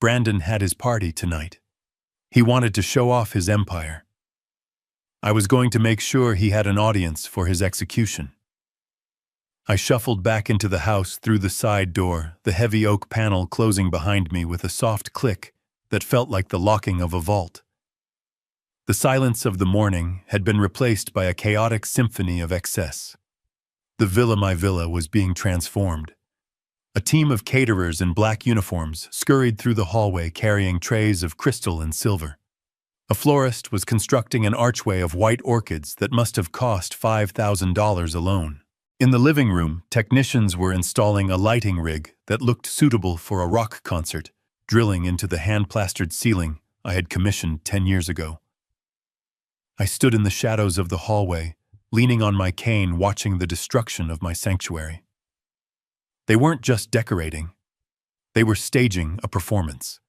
Brandon had his party tonight. He wanted to show off his empire. I was going to make sure he had an audience for his execution. I shuffled back into the house through the side door, the heavy oak panel closing behind me with a soft click that felt like the locking of a vault. The silence of the morning had been replaced by a chaotic symphony of excess. The Villa My Villa was being transformed. A team of caterers in black uniforms scurried through the hallway carrying trays of crystal and silver. A florist was constructing an archway of white orchids that must have cost $5,000 alone. In the living room, technicians were installing a lighting rig that looked suitable for a rock concert, drilling into the hand-plastered ceiling I had commissioned 10 years ago. I stood in the shadows of the hallway, leaning on my cane, watching the destruction of my sanctuary. They weren't just decorating. They were staging a performance.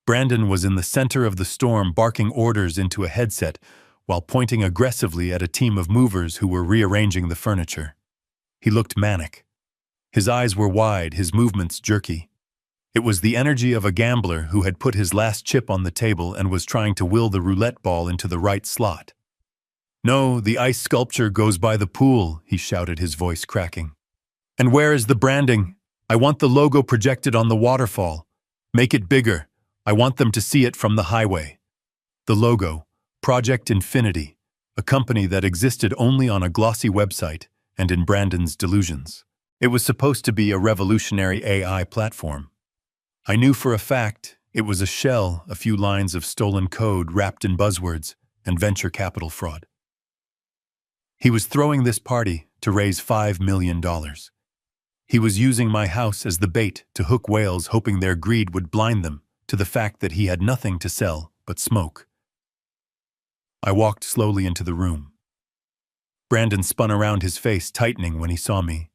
Brandon was in the center of the storm, barking orders into a headset while pointing aggressively at a team of movers who were rearranging the furniture. He looked manic. His eyes were wide, his movements jerky. It was the energy of a gambler who had put his last chip on the table and was trying to will the roulette ball into the right slot. No, the ice sculpture goes by the pool, he shouted, his voice cracking. And where is the branding? I want the logo projected on the waterfall. Make it bigger. I want them to see it from the highway. The logo, Project Infinity, a company that existed only on a glossy website and in Brandon's delusions. It was supposed to be a revolutionary AI platform. I knew for a fact it was a shell, a few lines of stolen code wrapped in buzzwords and venture capital fraud. He was throwing this party to raise $5 million. He was using my house as the bait to hook whales, hoping their greed would blind them to the fact that he had nothing to sell but smoke. I walked slowly into the room. Brandon spun around, his face tightening when he saw me.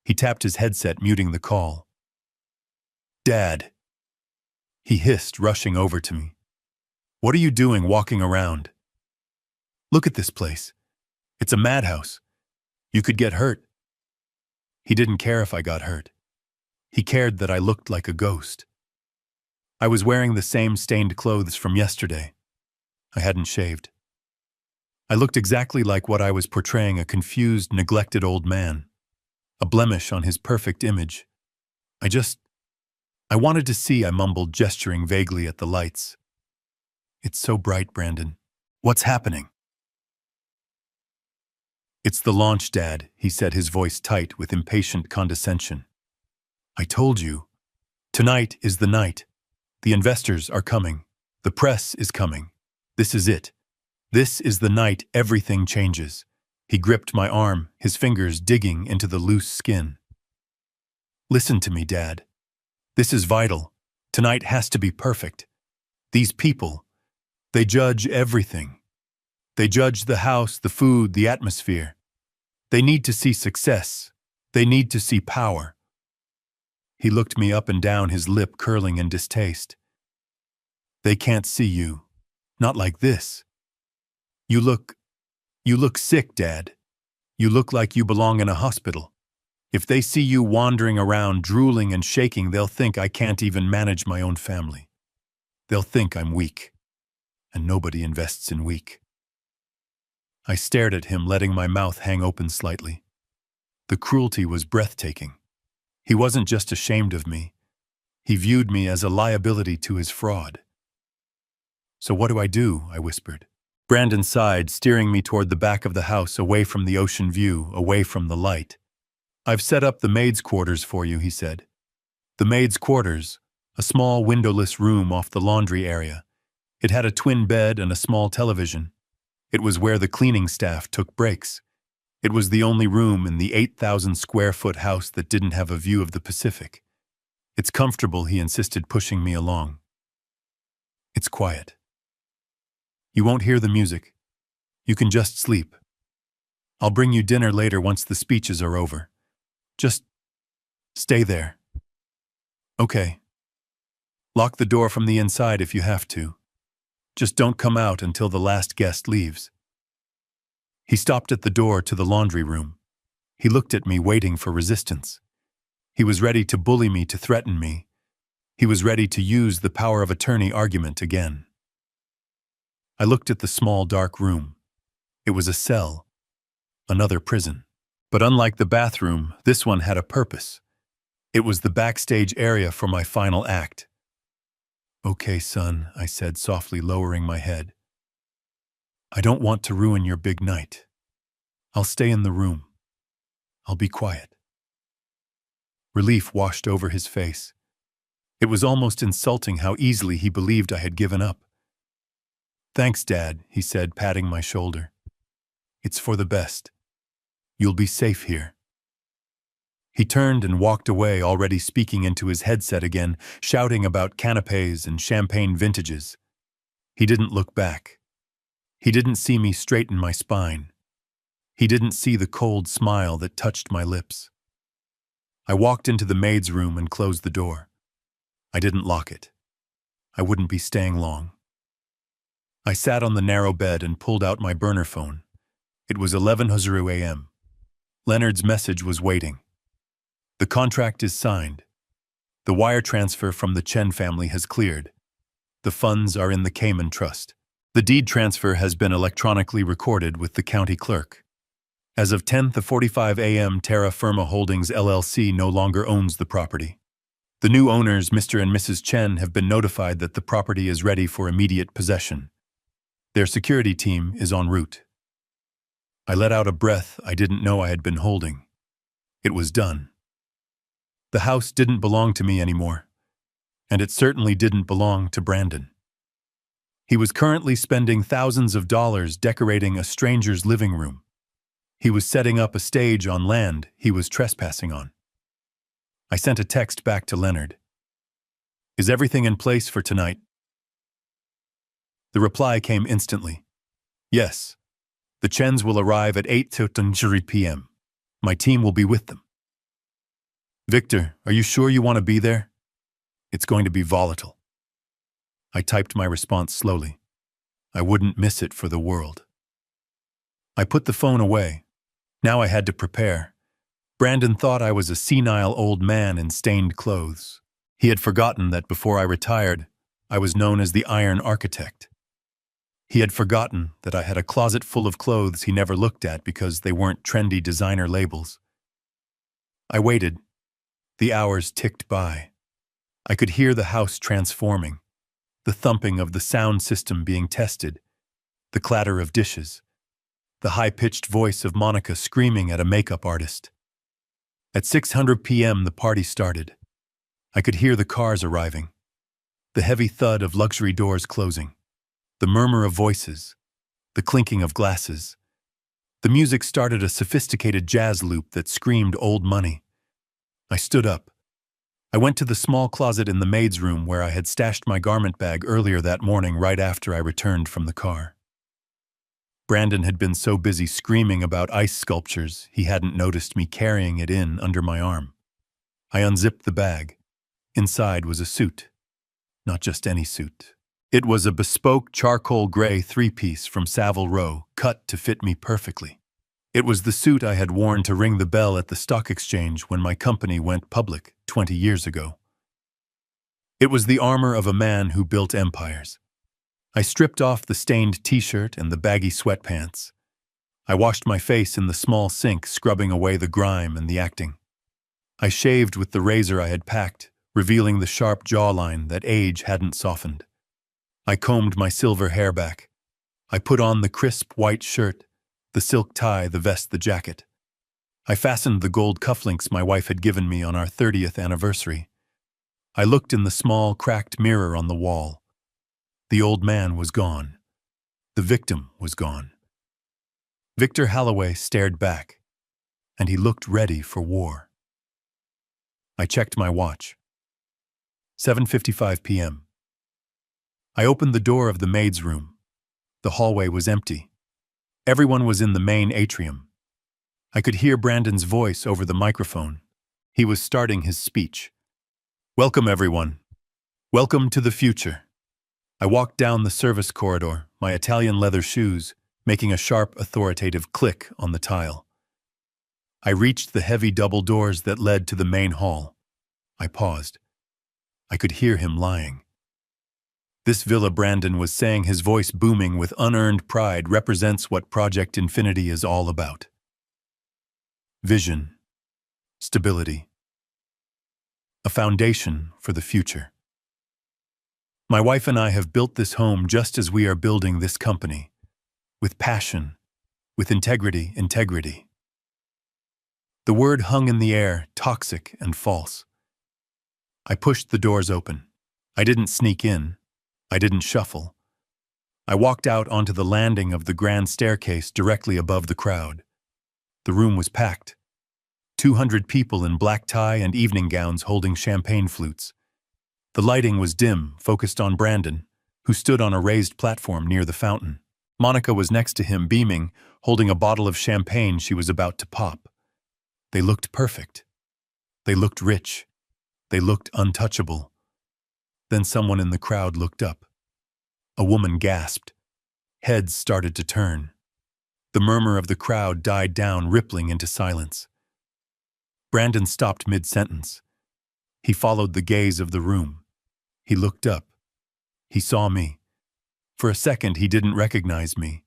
He tapped his headset, muting the call. Dad, he hissed, rushing over to me. What are you doing walking around? Look at this place. It's a madhouse. You could get hurt. He didn't care if I got hurt. He cared that I looked like a ghost. I was wearing the same stained clothes from yesterday. I hadn't shaved. I looked exactly like what I was portraying, a confused, neglected old man. A blemish on his perfect image. I wanted to see, I mumbled, gesturing vaguely at the lights. It's so bright, Brandon. What's happening? It's the launch, Dad, he said, his voice tight with impatient condescension. I told you. Tonight is the night. The investors are coming. The press is coming. This is it. This is the night everything changes. He gripped my arm, his fingers digging into the loose skin. Listen to me, Dad. This is vital. Tonight has to be perfect. These people, they judge everything. They judge the house, the food, the atmosphere. They need to see success. They need to see power. He looked me up and down, his lip curling in distaste. They can't see you. Not like this. You look sick, Dad. You look like you belong in a hospital. If they see you wandering around, drooling and shaking, they'll think I can't even manage my own family. They'll think I'm weak, and nobody invests in weak. I stared at him, letting my mouth hang open slightly. The cruelty was breathtaking. He wasn't just ashamed of me. He viewed me as a liability to his fraud. So what do? I whispered. Brandon sighed, steering me toward the back of the house, away from the ocean view, away from the light. I've set up the maid's quarters for you, he said. The maid's quarters, a small windowless room off the laundry area. It had a twin bed and a small television. It was where the cleaning staff took breaks. It was the only room in the 8,000-square-foot house that didn't have a view of the Pacific. It's comfortable, he insisted, pushing me along. It's quiet. You won't hear the music. You can just sleep. I'll bring you dinner later once the speeches are over. Just stay there. Okay. Lock the door from the inside if you have to. Just don't come out until the last guest leaves. He stopped at the door to the laundry room. He looked at me, waiting for resistance. He was ready to bully me, to threaten me. He was ready to use the power of attorney argument again. I looked at the small, dark room. It was a cell, another prison. But unlike the bathroom, this one had a purpose. It was the backstage area for my final act. Okay, son, I said, softly, lowering my head. I don't want to ruin your big night. I'll stay in the room. I'll be quiet. Relief washed over his face. It was almost insulting how easily he believed I had given up. Thanks, Dad, he said, patting my shoulder. It's for the best. You'll be safe here. He turned and walked away, already speaking into his headset again, shouting about canapes and champagne vintages. He didn't look back. He didn't see me straighten my spine. He didn't see the cold smile that touched my lips. I walked into the maid's room and closed the door. I didn't lock it. I wouldn't be staying long. I sat on the narrow bed and pulled out my burner phone. It was 11:00 a.m. Leonard's message was waiting. The contract is signed. The wire transfer from the Chen family has cleared. The funds are in the Cayman Trust. The deed transfer has been electronically recorded with the county clerk. As of 10:45 a.m., Terra Firma Holdings LLC no longer owns the property. The new owners, Mr. and Mrs. Chen, have been notified that the property is ready for immediate possession. Their security team is en route. I let out a breath I didn't know I had been holding. It was done. The house didn't belong to me anymore, and it certainly didn't belong to Brandon. He was currently spending thousands of dollars decorating a stranger's living room. He was setting up a stage on land he was trespassing on. I sent a text back to Leonard. Is everything in place for tonight? The reply came instantly. Yes. The Chens will arrive at 8:30 p.m. My team will be with them. Victor, are you sure you want to be there? It's going to be volatile. I typed my response slowly. I wouldn't miss it for the world. I put the phone away. Now I had to prepare. Brandon thought I was a senile old man in stained clothes. He had forgotten that before I retired, I was known as the Iron Architect. He had forgotten that I had a closet full of clothes he never looked at because they weren't trendy designer labels. I waited. The hours ticked by. I could hear the house transforming, the thumping of the sound system being tested, the clatter of dishes, the high-pitched voice of Monica screaming at a makeup artist. At 6:00 p.m. the party started. I could hear the cars arriving, the heavy thud of luxury doors closing, the murmur of voices, the clinking of glasses. The music started a sophisticated jazz loop that screamed old money. I stood up. I went to the small closet in the maid's room where I had stashed my garment bag earlier that morning right after I returned from the car. Brandon had been so busy screaming about ice sculptures, he hadn't noticed me carrying it in under my arm. I unzipped the bag. Inside was a suit. Not just any suit. It was a bespoke charcoal gray three-piece from Savile Row, cut to fit me perfectly. It was the suit I had worn to ring the bell at the stock exchange when my company went public 20 years ago. It was the armor of a man who built empires. I stripped off the stained t-shirt and the baggy sweatpants. I washed my face in the small sink, scrubbing away the grime and the acting. I shaved with the razor I had packed, revealing the sharp jawline that age hadn't softened. I combed my silver hair back. I put on the crisp white shirt, the silk tie, the vest, the jacket. I fastened the gold cufflinks my wife had given me on our 30th anniversary. I looked in the small, cracked mirror on the wall. The old man was gone. The victim was gone. Victor Halloway stared back, and he looked ready for war. I checked my watch. 7:55 p.m. I opened the door of the maid's room. The hallway was empty. Everyone was in the main atrium. I could hear Brandon's voice over the microphone. He was starting his speech. "Welcome, everyone. Welcome to the future." I walked down the service corridor, my Italian leather shoes making a sharp, authoritative click on the tile. I reached the heavy double doors that led to the main hall. I paused. I could hear him lying. This villa, Brandon was saying, his voice booming with unearned pride, represents what Project Infinity is all about. Vision. Stability. A foundation for the future. My wife and I have built this home just as we are building this company. With passion. With integrity. The word hung in the air, toxic and false. I pushed the doors open. I didn't sneak in. I didn't shuffle. I walked out onto the landing of the grand staircase directly above the crowd. The room was packed. 200 people in black tie and evening gowns holding champagne flutes. The lighting was dim, focused on Brandon, who stood on a raised platform near the fountain. Monica was next to him, beaming, holding a bottle of champagne she was about to pop. They looked perfect. They looked rich. They looked untouchable. Then someone in the crowd looked up. A woman gasped. Heads started to turn. The murmur of the crowd died down, rippling into silence. Brandon stopped mid-sentence. He followed the gaze of the room. He looked up. He saw me. For a second, he didn't recognize me.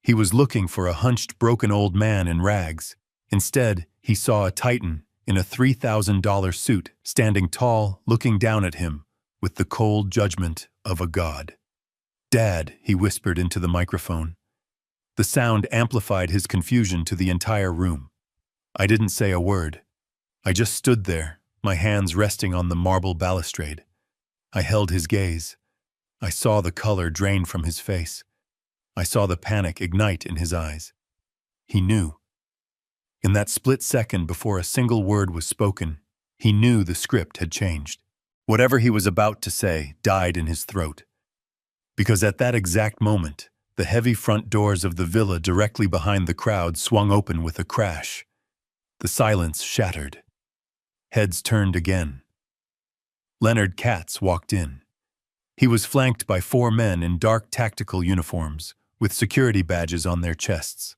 He was looking for a hunched, broken old man in rags. Instead, he saw a titan in a $3,000 suit, standing tall, looking down at him, with the cold judgment of a god. "Dad," he whispered into the microphone. The sound amplified his confusion to the entire room. I didn't say a word. I just stood there, my hands resting on the marble balustrade. I held his gaze. I saw the color drain from his face. I saw the panic ignite in his eyes. He knew. In that split second before a single word was spoken, he knew the script had changed. Whatever he was about to say died in his throat. Because at that exact moment, the heavy front doors of the villa directly behind the crowd swung open with a crash. The silence shattered. Heads turned again. Leonard Katz walked in. He was flanked by 4 men in dark tactical uniforms, with security badges on their chests.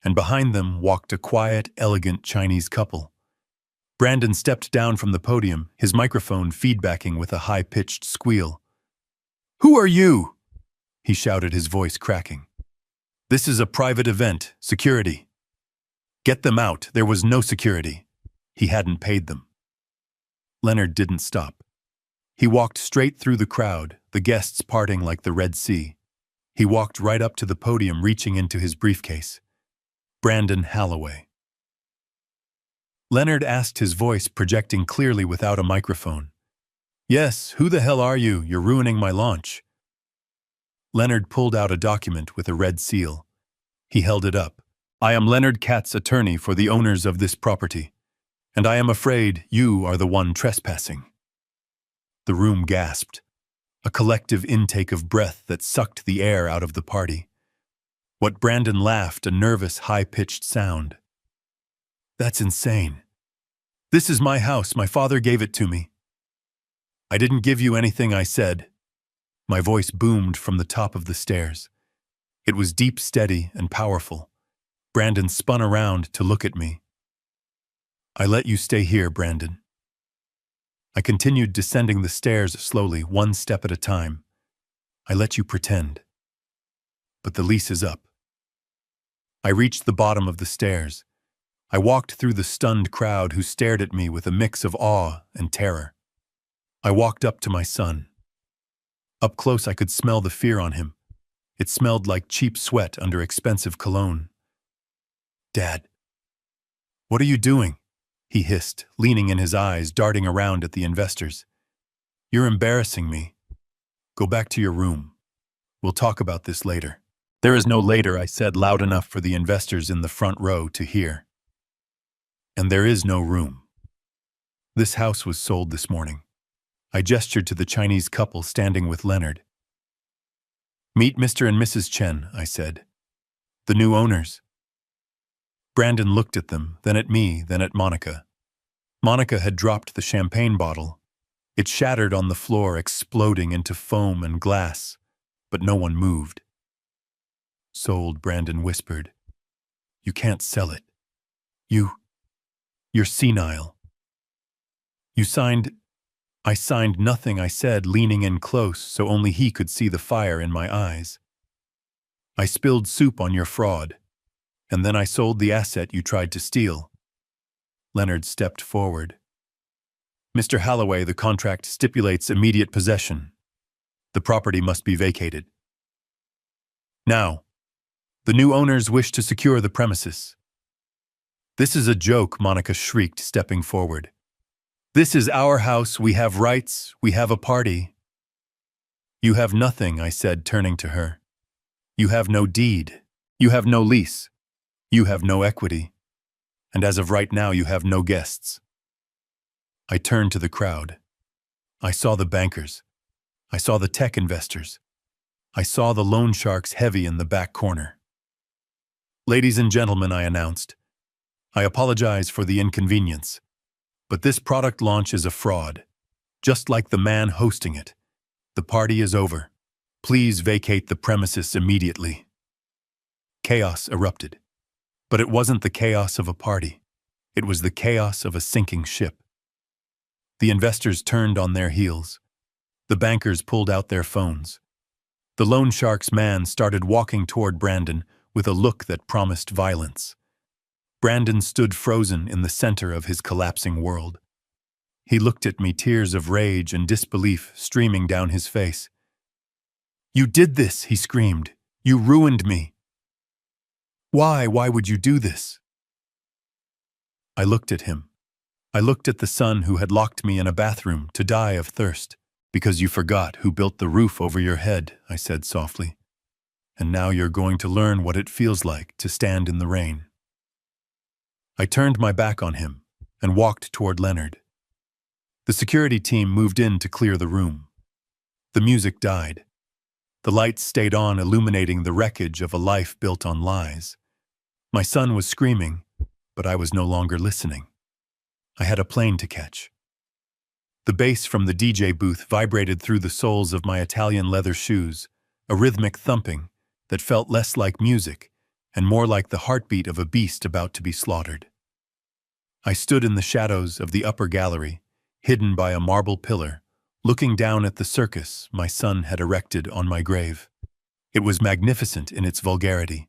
And behind them walked a quiet, elegant Chinese couple. Brandon stepped down from the podium, his microphone feedbacking with a high-pitched squeal. "Who are you?" he shouted, his voice cracking. "This is a private event. Security." "Get them out. There was no security." He hadn't paid them. Leonard didn't stop. He walked straight through the crowd, the guests parting like the Red Sea. He walked right up to the podium, reaching into his briefcase. Brandon Halloway. Leonard asked, his voice projecting clearly without a microphone. "Yes, who the hell are you? You're ruining my launch." Leonard pulled out a document with a red seal. He held it up. "I am Leonard Katz, attorney for the owners of this property, and I am afraid you are the one trespassing." The room gasped, a collective intake of breath that sucked the air out of the party. What Brandon laughed, a nervous, high-pitched sound. "That's insane. This is my house. My father gave it to me." "I didn't give you anything," I said. My voice boomed from the top of the stairs. It was deep, steady, and powerful. Brandon spun around to look at me. I let you stay here, Brandon. I continued descending the stairs slowly, one step at a time. I let you pretend. But the lease is up. I reached the bottom of the stairs. I walked through the stunned crowd who stared at me with a mix of awe and terror. I walked up to my son. Up close I could smell the fear on him. It smelled like cheap sweat under expensive cologne. Dad, what are you doing? He hissed, leaning in his eyes, darting around at the investors. You're embarrassing me. Go back to your room. We'll talk about this later. There is no later, I said loud enough for the investors in the front row to hear. And there is no room. This house was sold this morning. I gestured to the Chinese couple standing with Leonard. Meet Mr. and Mrs. Chen, I said. The new owners. Brandon looked at them, then at me, then at Monica. Monica had dropped the champagne bottle. It shattered on the floor, exploding into foam and glass, but no one moved. Sold, Brandon whispered. You can't sell it. You're senile. You signed... I signed nothing, I said, leaning in close so only he could see the fire in my eyes. I spilled soup on your fraud, and then I sold the asset you tried to steal. Leonard stepped forward. Mr. Holloway, the contract stipulates immediate possession. The property must be vacated. Now, the new owners wish to secure the premises. This is a joke, Monica shrieked, stepping forward. This is our house, we have rights, we have a party. You have nothing, I said, turning to her. You have no deed. You have no lease. You have no equity. And as of right now, you have no guests. I turned to the crowd. I saw the bankers. I saw the tech investors. I saw the loan sharks heavy in the back corner. Ladies and gentlemen, I announced, I apologize for the inconvenience. But this product launch is a fraud, just like the man hosting it. The party is over. Please vacate the premises immediately. Chaos erupted. But it wasn't the chaos of a party. It was the chaos of a sinking ship. The investors turned on their heels. The bankers pulled out their phones. The loan shark's man started walking toward Brandon with a look that promised violence. Brandon stood frozen in the center of his collapsing world. He looked at me, tears of rage and disbelief streaming down his face. You did this, he screamed. You ruined me. Why would you do this? I looked at him. I looked at the son who had locked me in a bathroom to die of thirst. Because you forgot who built the roof over your head, I said softly. And now you're going to learn what it feels like to stand in the rain. I turned my back on him and walked toward Leonard. The security team moved in to clear the room. The music died. The lights stayed on, illuminating the wreckage of a life built on lies. My son was screaming, but I was no longer listening. I had a plane to catch. The bass from the DJ booth vibrated through the soles of my Italian leather shoes, a rhythmic thumping that felt less like music and more like the heartbeat of a beast about to be slaughtered. I stood in the shadows of the upper gallery, hidden by a marble pillar, looking down at the circus my son had erected on my grave. It was magnificent in its vulgarity.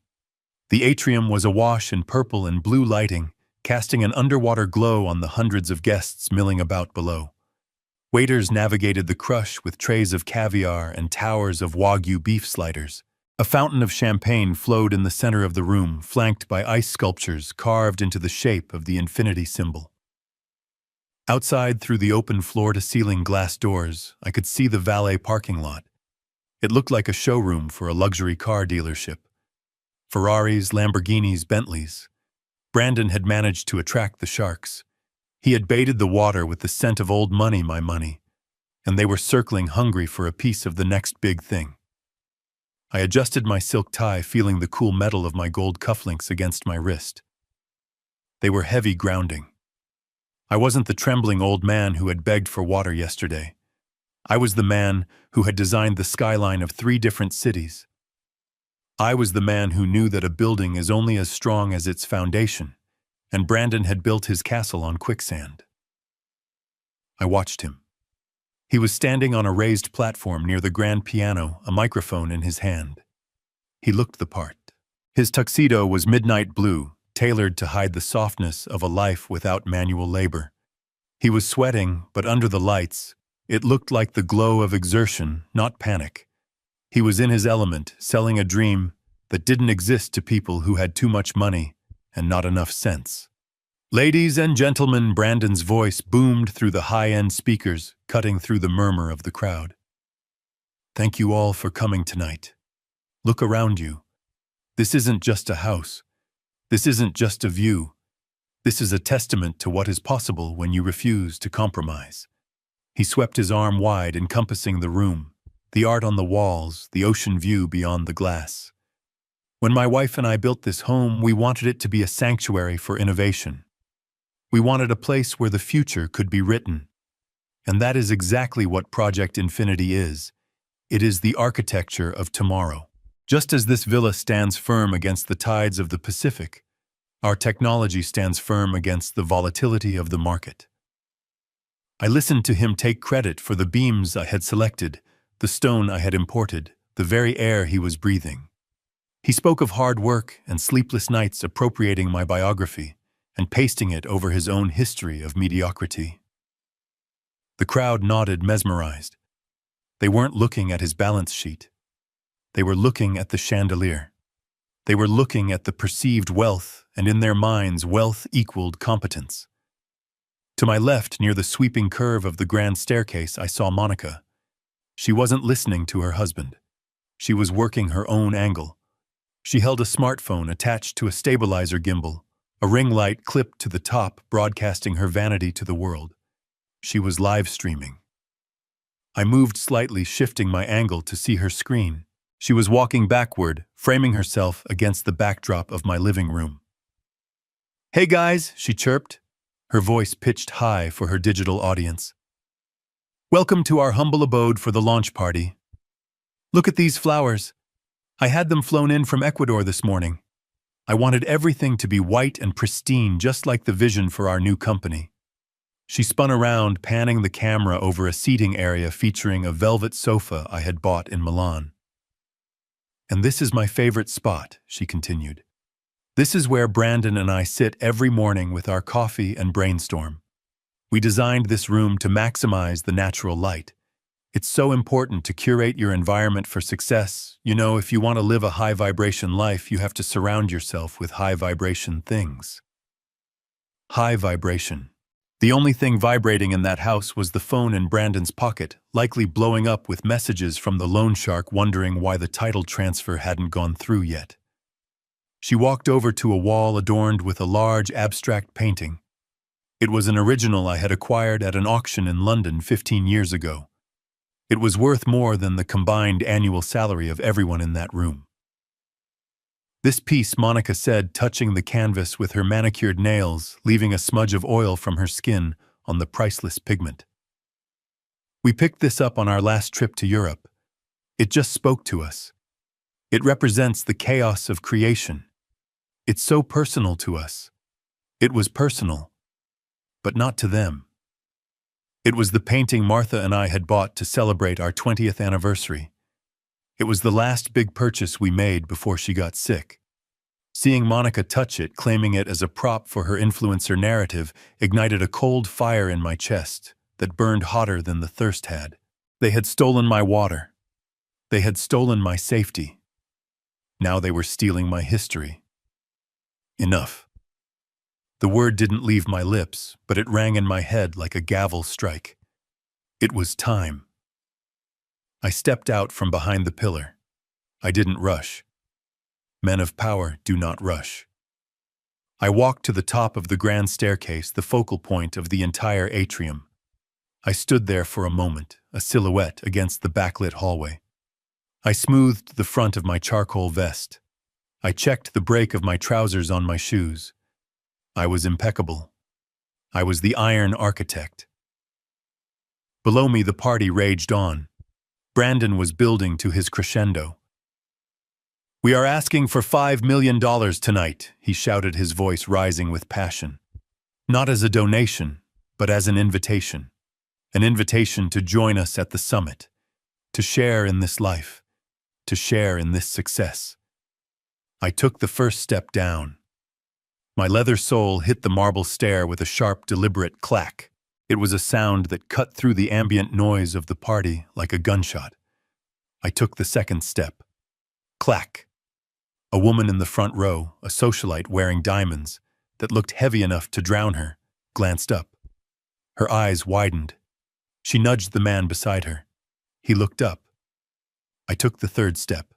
The atrium was awash in purple and blue lighting, casting an underwater glow on the hundreds of guests milling about below. Waiters navigated the crush with trays of caviar and towers of Wagyu beef sliders. A fountain of champagne flowed in the center of the room, flanked by ice sculptures carved into the shape of the infinity symbol. Outside, through the open floor-to-ceiling glass doors, I could see the valet parking lot. It looked like a showroom for a luxury car dealership. Ferraris, Lamborghinis, Bentleys. Brandon had managed to attract the sharks. He had baited the water with the scent of old money, my money, and they were circling hungry for a piece of the next big thing. I adjusted my silk tie, feeling the cool metal of my gold cufflinks against my wrist. They were heavy grounding. I wasn't the trembling old man who had begged for water yesterday. I was the man who had designed the skyline of 3 different cities. I was the man who knew that a building is only as strong as its foundation, and Brandon had built his castle on quicksand. I watched him. He was standing on a raised platform near the grand piano, a microphone in his hand. He looked the part. His tuxedo was midnight blue, tailored to hide the softness of a life without manual labor. He was sweating, but under the lights, it looked like the glow of exertion, not panic. He was in his element, selling a dream that didn't exist to people who had too much money and not enough sense. Ladies and gentlemen, Brandon's voice boomed through the high-end speakers, cutting through the murmur of the crowd. Thank you all for coming tonight. Look around you. This isn't just a house. This isn't just a view. This is a testament to what is possible when you refuse to compromise. He swept his arm wide, encompassing the room, the art on the walls, the ocean view beyond the glass. When my wife and I built this home, we wanted it to be a sanctuary for innovation. We wanted a place where the future could be written. And that is exactly what Project Infinity is. It is the architecture of tomorrow. Just as this villa stands firm against the tides of the Pacific, our technology stands firm against the volatility of the market. I listened to him take credit for the beams I had selected, the stone I had imported, the very air he was breathing. He spoke of hard work and sleepless nights appropriating my biography and pasting it over his own history of mediocrity. The crowd nodded, mesmerized. They weren't looking at his balance sheet. They were looking at the chandelier. They were looking at the perceived wealth, and in their minds, wealth equaled competence. To my left, near the sweeping curve of the grand staircase, I saw Monica. She wasn't listening to her husband. She was working her own angle. She held a smartphone attached to a stabilizer gimbal, a ring light clipped to the top, broadcasting her vanity to the world. She was live streaming. I moved slightly, shifting my angle to see her screen. She was walking backward, framing herself against the backdrop of my living room. "Hey guys," she chirped, her voice pitched high for her digital audience. "Welcome to our humble abode for the launch party. Look at these flowers. I had them flown in from Ecuador this morning. I wanted everything to be white and pristine, just like the vision for our new company." She spun around, panning the camera over a seating area featuring a velvet sofa I had bought in Milan. "And this is my favorite spot," she continued. "This is where Brandon and I sit every morning with our coffee and brainstorm. We designed this room to maximize the natural light. It's so important to curate your environment for success. You know, if you want to live a high-vibration life, you have to surround yourself with high-vibration things." High vibration. The only thing vibrating in that house was the phone in Brandon's pocket, likely blowing up with messages from the loan shark wondering why the title transfer hadn't gone through yet. She walked over to a wall adorned with a large abstract painting. It was an original I had acquired at an auction in London 15 years ago. It was worth more than the combined annual salary of everyone in that room. "This piece," Monica said, touching the canvas with her manicured nails, leaving a smudge of oil from her skin on the priceless pigment. "We picked this up on our last trip to Europe. It just spoke to us. It represents the chaos of creation. It's so personal to us. It was personal, but not to them. It was the painting Martha and I had bought to celebrate our 20th anniversary. It was the last big purchase we made before she got sick." Seeing Monica touch it, claiming it as a prop for her influencer narrative, ignited a cold fire in my chest that burned hotter than the thirst had. They had stolen my water. They had stolen my safety. Now they were stealing my history. Enough. The word didn't leave my lips, but it rang in my head like a gavel strike. It was time. I stepped out from behind the pillar. I didn't rush. Men of power do not rush. I walked to the top of the grand staircase, the focal point of the entire atrium. I stood there for a moment, a silhouette against the backlit hallway. I smoothed the front of my charcoal vest. I checked the break of my trousers on my shoes. I was impeccable. I was the Iron Architect. Below me, the party raged on. Brandon was building to his crescendo. "We are asking for $5 million tonight," he shouted, his voice rising with passion. "Not as a donation, but as an invitation. An invitation to join us at the summit, to share in this life, to share in this success." I took the first step down. My leather sole hit the marble stair with a sharp, deliberate clack. It was a sound that cut through the ambient noise of the party like a gunshot. I took the second step. Clack. A woman in the front row, a socialite wearing diamonds that looked heavy enough to drown her, glanced up. Her eyes widened. She nudged the man beside her. He looked up. I took the third step.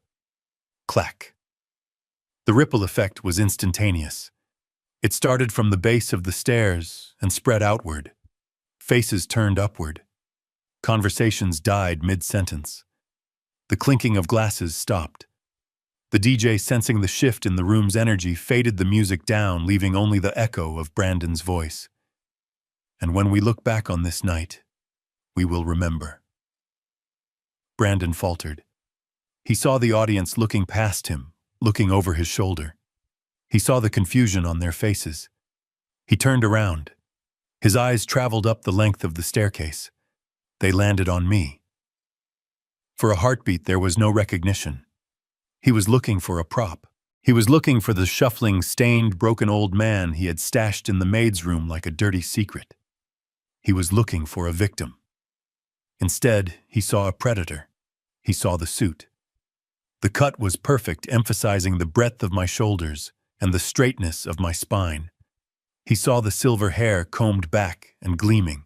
Clack. The ripple effect was instantaneous. It started from the base of the stairs and spread outward. Faces turned upward. Conversations died mid-sentence. The clinking of glasses stopped. The DJ, sensing the shift in the room's energy, faded the music down, leaving only the echo of Brandon's voice. And when we look back on this night, we will remember. Brandon faltered. He saw the audience looking past him, looking over his shoulder. He saw the confusion on their faces. He turned around. His eyes traveled up the length of the staircase. They landed on me. For a heartbeat, there was no recognition. He was looking for a prop. He was looking for the shuffling, stained, broken old man he had stashed in the maid's room like a dirty secret. He was looking for a victim. Instead, he saw a predator. He saw the suit. The cut was perfect, emphasizing the breadth of my shoulders and the straightness of my spine. He saw the silver hair combed back and gleaming.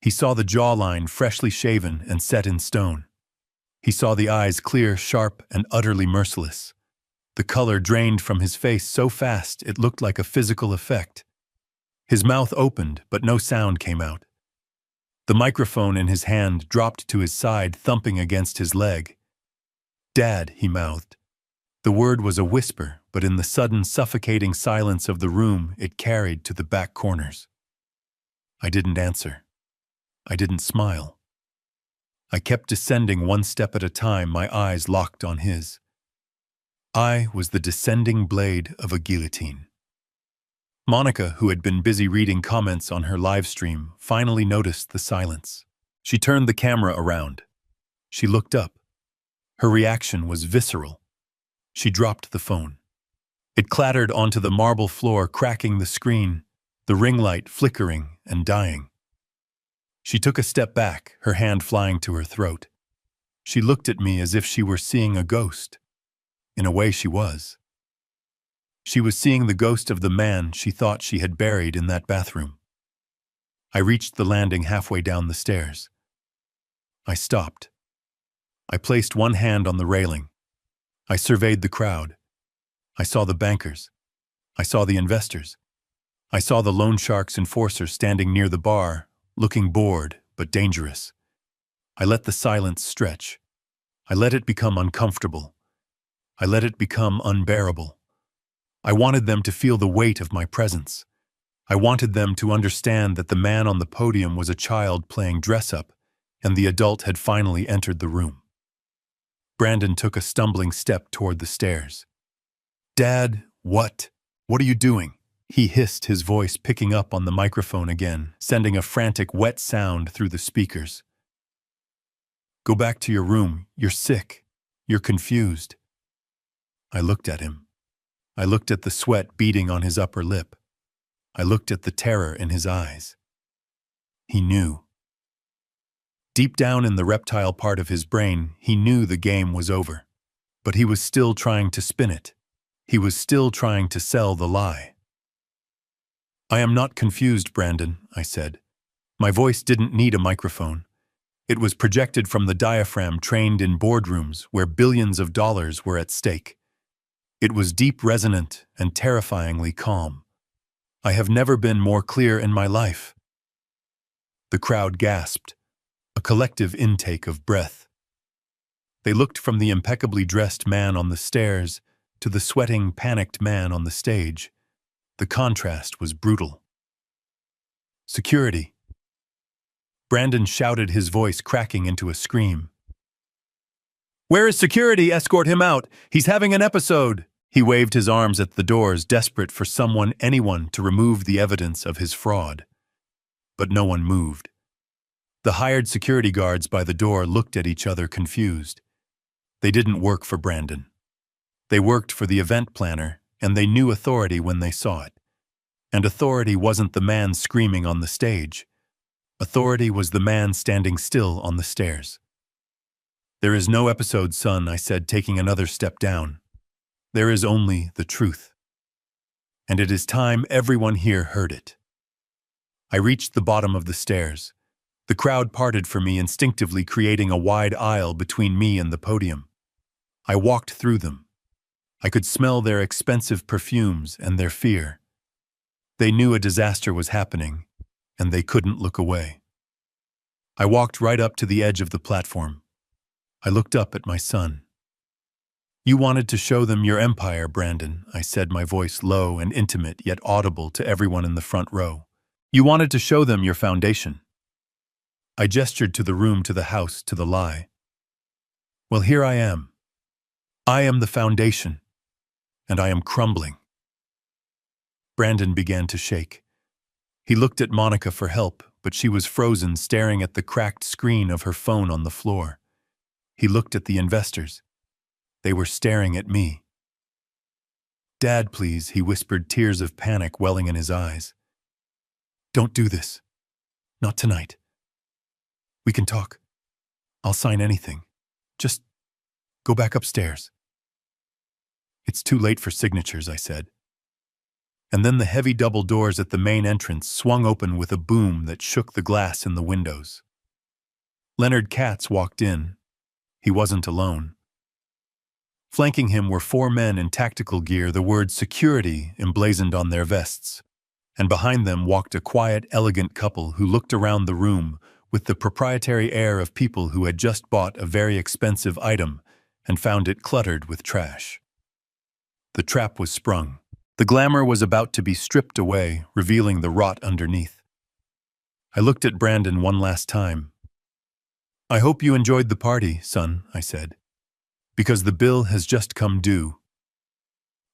He saw the jawline freshly shaven and set in stone. He saw the eyes clear, sharp, and utterly merciless. The color drained from his face so fast it looked like a physical effect. His mouth opened, but no sound came out. The microphone in his hand dropped to his side, thumping against his leg. "Dad," he mouthed. The word was a whisper, but in the sudden, suffocating silence of the room, it carried to the back corners. I didn't answer. I didn't smile. I kept descending one step at a time, my eyes locked on his. I was the descending blade of a guillotine. Monica, who had been busy reading comments on her live stream, finally noticed the silence. She turned the camera around. She looked up. Her reaction was visceral. She dropped the phone. It clattered onto the marble floor, cracking the screen, the ring light flickering and dying. She took a step back, her hand flying to her throat. She looked at me as if she were seeing a ghost. In a way, she was. She was seeing the ghost of the man she thought she had buried in that bathroom. I reached the landing halfway down the stairs. I stopped. I placed one hand on the railing. I surveyed the crowd. I saw the bankers. I saw the investors. I saw the loan shark's enforcer standing near the bar, looking bored but dangerous. I let the silence stretch. I let it become uncomfortable. I let it become unbearable. I wanted them to feel the weight of my presence. I wanted them to understand that the man on the podium was a child playing dress-up, and the adult had finally entered the room. Brandon took a stumbling step toward the stairs. "Dad, what? What are you doing?" He hissed, his voice picking up on the microphone again, sending a frantic, wet sound through the speakers. "Go back to your room. You're sick. You're confused." I looked at him. I looked at the sweat beading on his upper lip. I looked at the terror in his eyes. He knew. Deep down in the reptile part of his brain, he knew the game was over. But he was still trying to spin it. He was still trying to sell the lie. "I am not confused, Brandon," I said. My voice didn't need a microphone. It was projected from the diaphragm trained in boardrooms where billions of dollars were at stake. It was deep, resonant, and terrifyingly calm. I have never been more clear in my life. The crowd gasped, a collective intake of breath. They looked from the impeccably dressed man on the stairs to the sweating, panicked man on the stage. The contrast was brutal. "Security!" Brandon shouted, his voice cracking into a scream. Where is security? Escort him out. He's having an episode. He waved his arms at the doors, desperate for anyone to remove the evidence of his fraud. But no one moved. The hired security guards by the door looked at each other confused. They didn't work for Brandon. They worked for the event planner, and they knew authority when they saw it. And authority wasn't the man screaming on the stage. Authority was the man standing still on the stairs. There is no episode, son, I said, taking another step down. There is only the truth. And it is time everyone here heard it. I reached the bottom of the stairs. The crowd parted for me, instinctively creating a wide aisle between me and the podium. I walked through them. I could smell their expensive perfumes and their fear. They knew a disaster was happening, and they couldn't look away. I walked right up to the edge of the platform. I looked up at my son. You wanted to show them your empire, Brandon, I said, my voice low and intimate yet audible to everyone in the front row. You wanted to show them your foundation. I gestured to the room, to the house, to the lie. Well, here I am. I am the foundation, and I am crumbling. Brandon began to shake. He looked at Monica for help, but she was frozen, staring at the cracked screen of her phone on the floor. He looked at the investors. They were staring at me. Dad, please, he whispered, tears of panic welling in his eyes. Don't do this. Not tonight. We can talk. I'll sign anything. Just go back upstairs. It's too late for signatures, I said. And then the heavy double doors at the main entrance swung open with a boom that shook the glass in the windows. Leonard Katz walked in. He wasn't alone. Flanking him were 4 men in tactical gear, the word security emblazoned on their vests. And behind them walked a quiet, elegant couple who looked around the room with the proprietary air of people who had just bought a very expensive item and found it cluttered with trash. The trap was sprung. The glamour was about to be stripped away, revealing the rot underneath. I looked at Brandon one last time. I hope you enjoyed the party, son, I said, because the bill has just come due.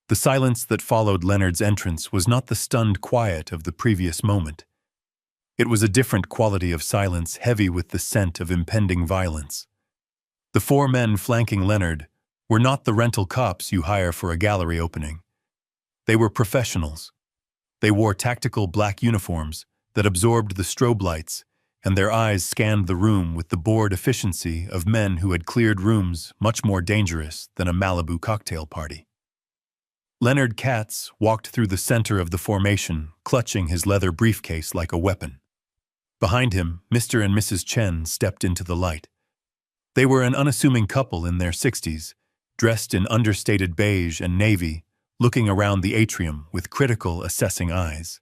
The silence that followed Leonard's entrance was not the stunned quiet of the previous moment. It was a different quality of silence, heavy with the scent of impending violence. The 4 men flanking Leonard were not the rental cops you hire for a gallery opening. They were professionals. They wore tactical black uniforms that absorbed the strobe lights, and their eyes scanned the room with the bored efficiency of men who had cleared rooms much more dangerous than a Malibu cocktail party. Leonard Katz walked through the center of the formation, clutching his leather briefcase like a weapon. Behind him, Mr. and Mrs. Chen stepped into the light. They were an unassuming couple in their 60s, dressed in understated beige and navy, looking around the atrium with critical, assessing eyes.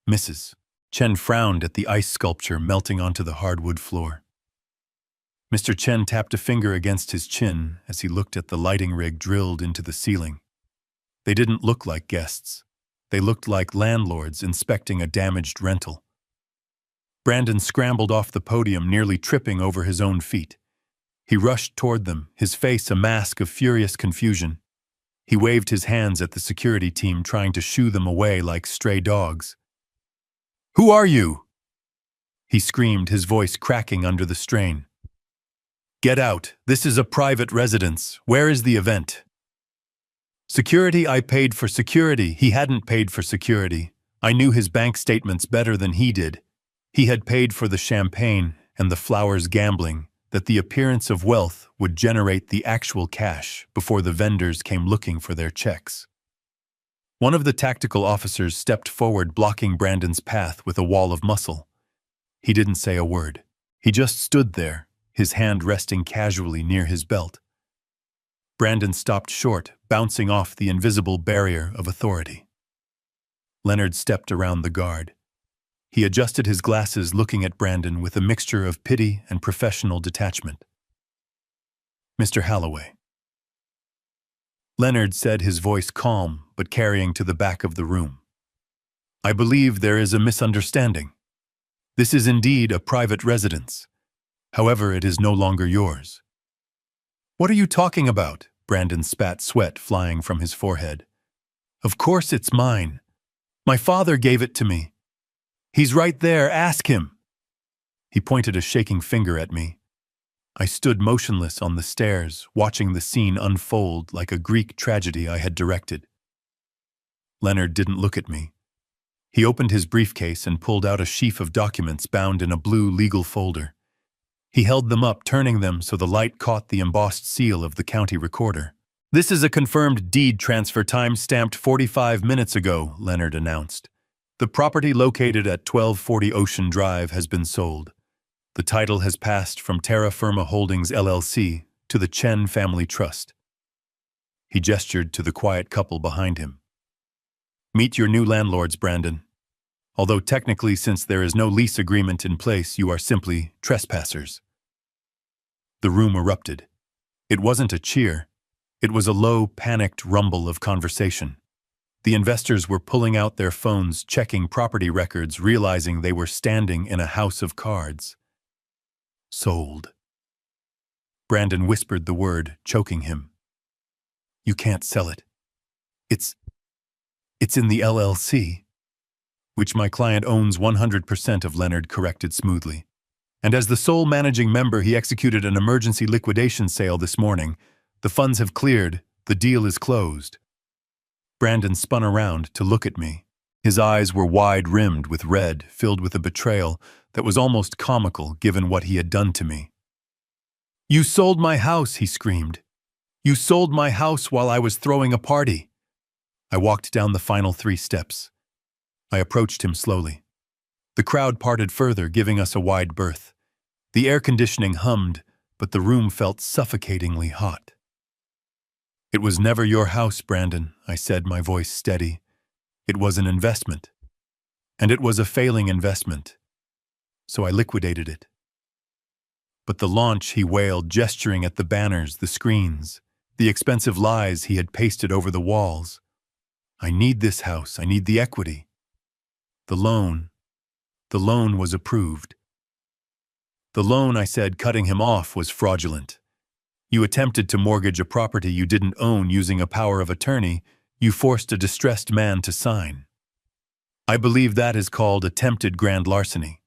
Mrs. Chen frowned at the ice sculpture melting onto the hardwood floor. Mr. Chen tapped a finger against his chin as he looked at the lighting rig drilled into the ceiling. They didn't look like guests. They looked like landlords inspecting a damaged rental. Brandon scrambled off the podium, nearly tripping over his own feet. He rushed toward them, his face a mask of furious confusion. He waved his hands at the security team, trying to shoo them away like stray dogs. "Who are you?" he screamed, his voice cracking under the strain. "Get out. This is a private residence. Where is the event?" Security, I paid for security. He hadn't paid for security. I knew his bank statements better than he did. He had paid for the champagne and the flowers, gambling that the appearance of wealth would generate the actual cash before the vendors came looking for their checks. One of the tactical officers stepped forward, blocking Brandon's path with a wall of muscle. He didn't say a word. He just stood there, his hand resting casually near his belt. Brandon stopped short, bouncing off the invisible barrier of authority. Leonard stepped around the guard. He adjusted his glasses, looking at Brandon with a mixture of pity and professional detachment. "Mr. Holloway." Leonard said, his voice calm but carrying to the back of the room. "I believe there is a misunderstanding. This is indeed a private residence. However, it is no longer yours. What are you talking about? Brandon spat sweat flying from his forehead. Of course it's mine. My father gave it to me. He's right there, ask him. He pointed a shaking finger at me. I stood motionless on the stairs, watching the scene unfold like a Greek tragedy I had directed. Leonard didn't look at me. He opened his briefcase and pulled out a sheaf of documents bound in a blue legal folder. He held them up, turning them so the light caught the embossed seal of the county recorder. This is a confirmed deed transfer time-stamped 45 minutes ago, Leonard announced. The property located at 1240 Ocean Drive has been sold. The title has passed from Terra Firma Holdings LLC to the Chen Family Trust. He gestured to the quiet couple behind him. Meet your new landlords, Brandon. Although technically, since there is no lease agreement in place, you are simply trespassers. The room erupted. It wasn't a cheer. It was a low, panicked rumble of conversation. The investors were pulling out their phones, checking property records, realizing they were standing in a house of cards. Sold. Brandon whispered the word, choking him. You can't sell it. It's in the LLC, which my client owns 100% of, Leonard corrected smoothly. And as the sole managing member, he executed an emergency liquidation sale this morning. The funds have cleared. The deal is closed. Brandon spun around to look at me. His eyes were wide-rimmed with red, filled with a betrayal that was almost comical given what he had done to me. You sold my house, he screamed. You sold my house while I was throwing a party. I walked down the final 3 steps. I approached him slowly. The crowd parted further, giving us a wide berth. The air conditioning hummed, but the room felt suffocatingly hot. It was never your house, Brandon, I said, my voice steady. It was an investment. And it was a failing investment. So I liquidated it. But the launch, he wailed, gesturing at the banners, the screens, the expensive lies he had pasted over the walls. I need this house. I need the equity. The loan was approved. The loan, I said, cutting him off, was fraudulent. You attempted to mortgage a property you didn't own using a power of attorney. You forced a distressed man to sign. I believe that is called attempted grand larceny.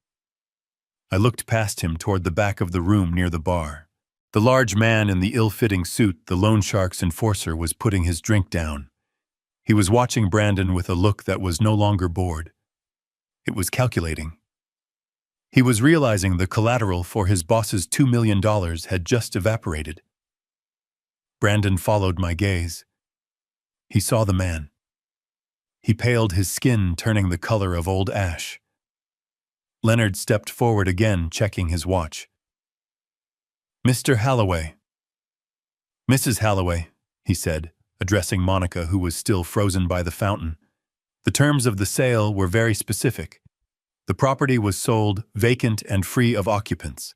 I looked past him toward the back of the room near the bar. The large man in the ill-fitting suit, the loan shark's enforcer, was putting his drink down. He was watching Brandon with a look that was no longer bored. It was calculating. He was realizing the collateral for his boss's $2 million had just evaporated. Brandon followed my gaze. He saw the man. He paled, his skin turning the color of old ash. Leonard stepped forward again, checking his watch. Mr. Halloway. Mrs. Halloway, he said, addressing Monica, who was still frozen by the fountain. The terms of the sale were very specific. The property was sold vacant and free of occupants.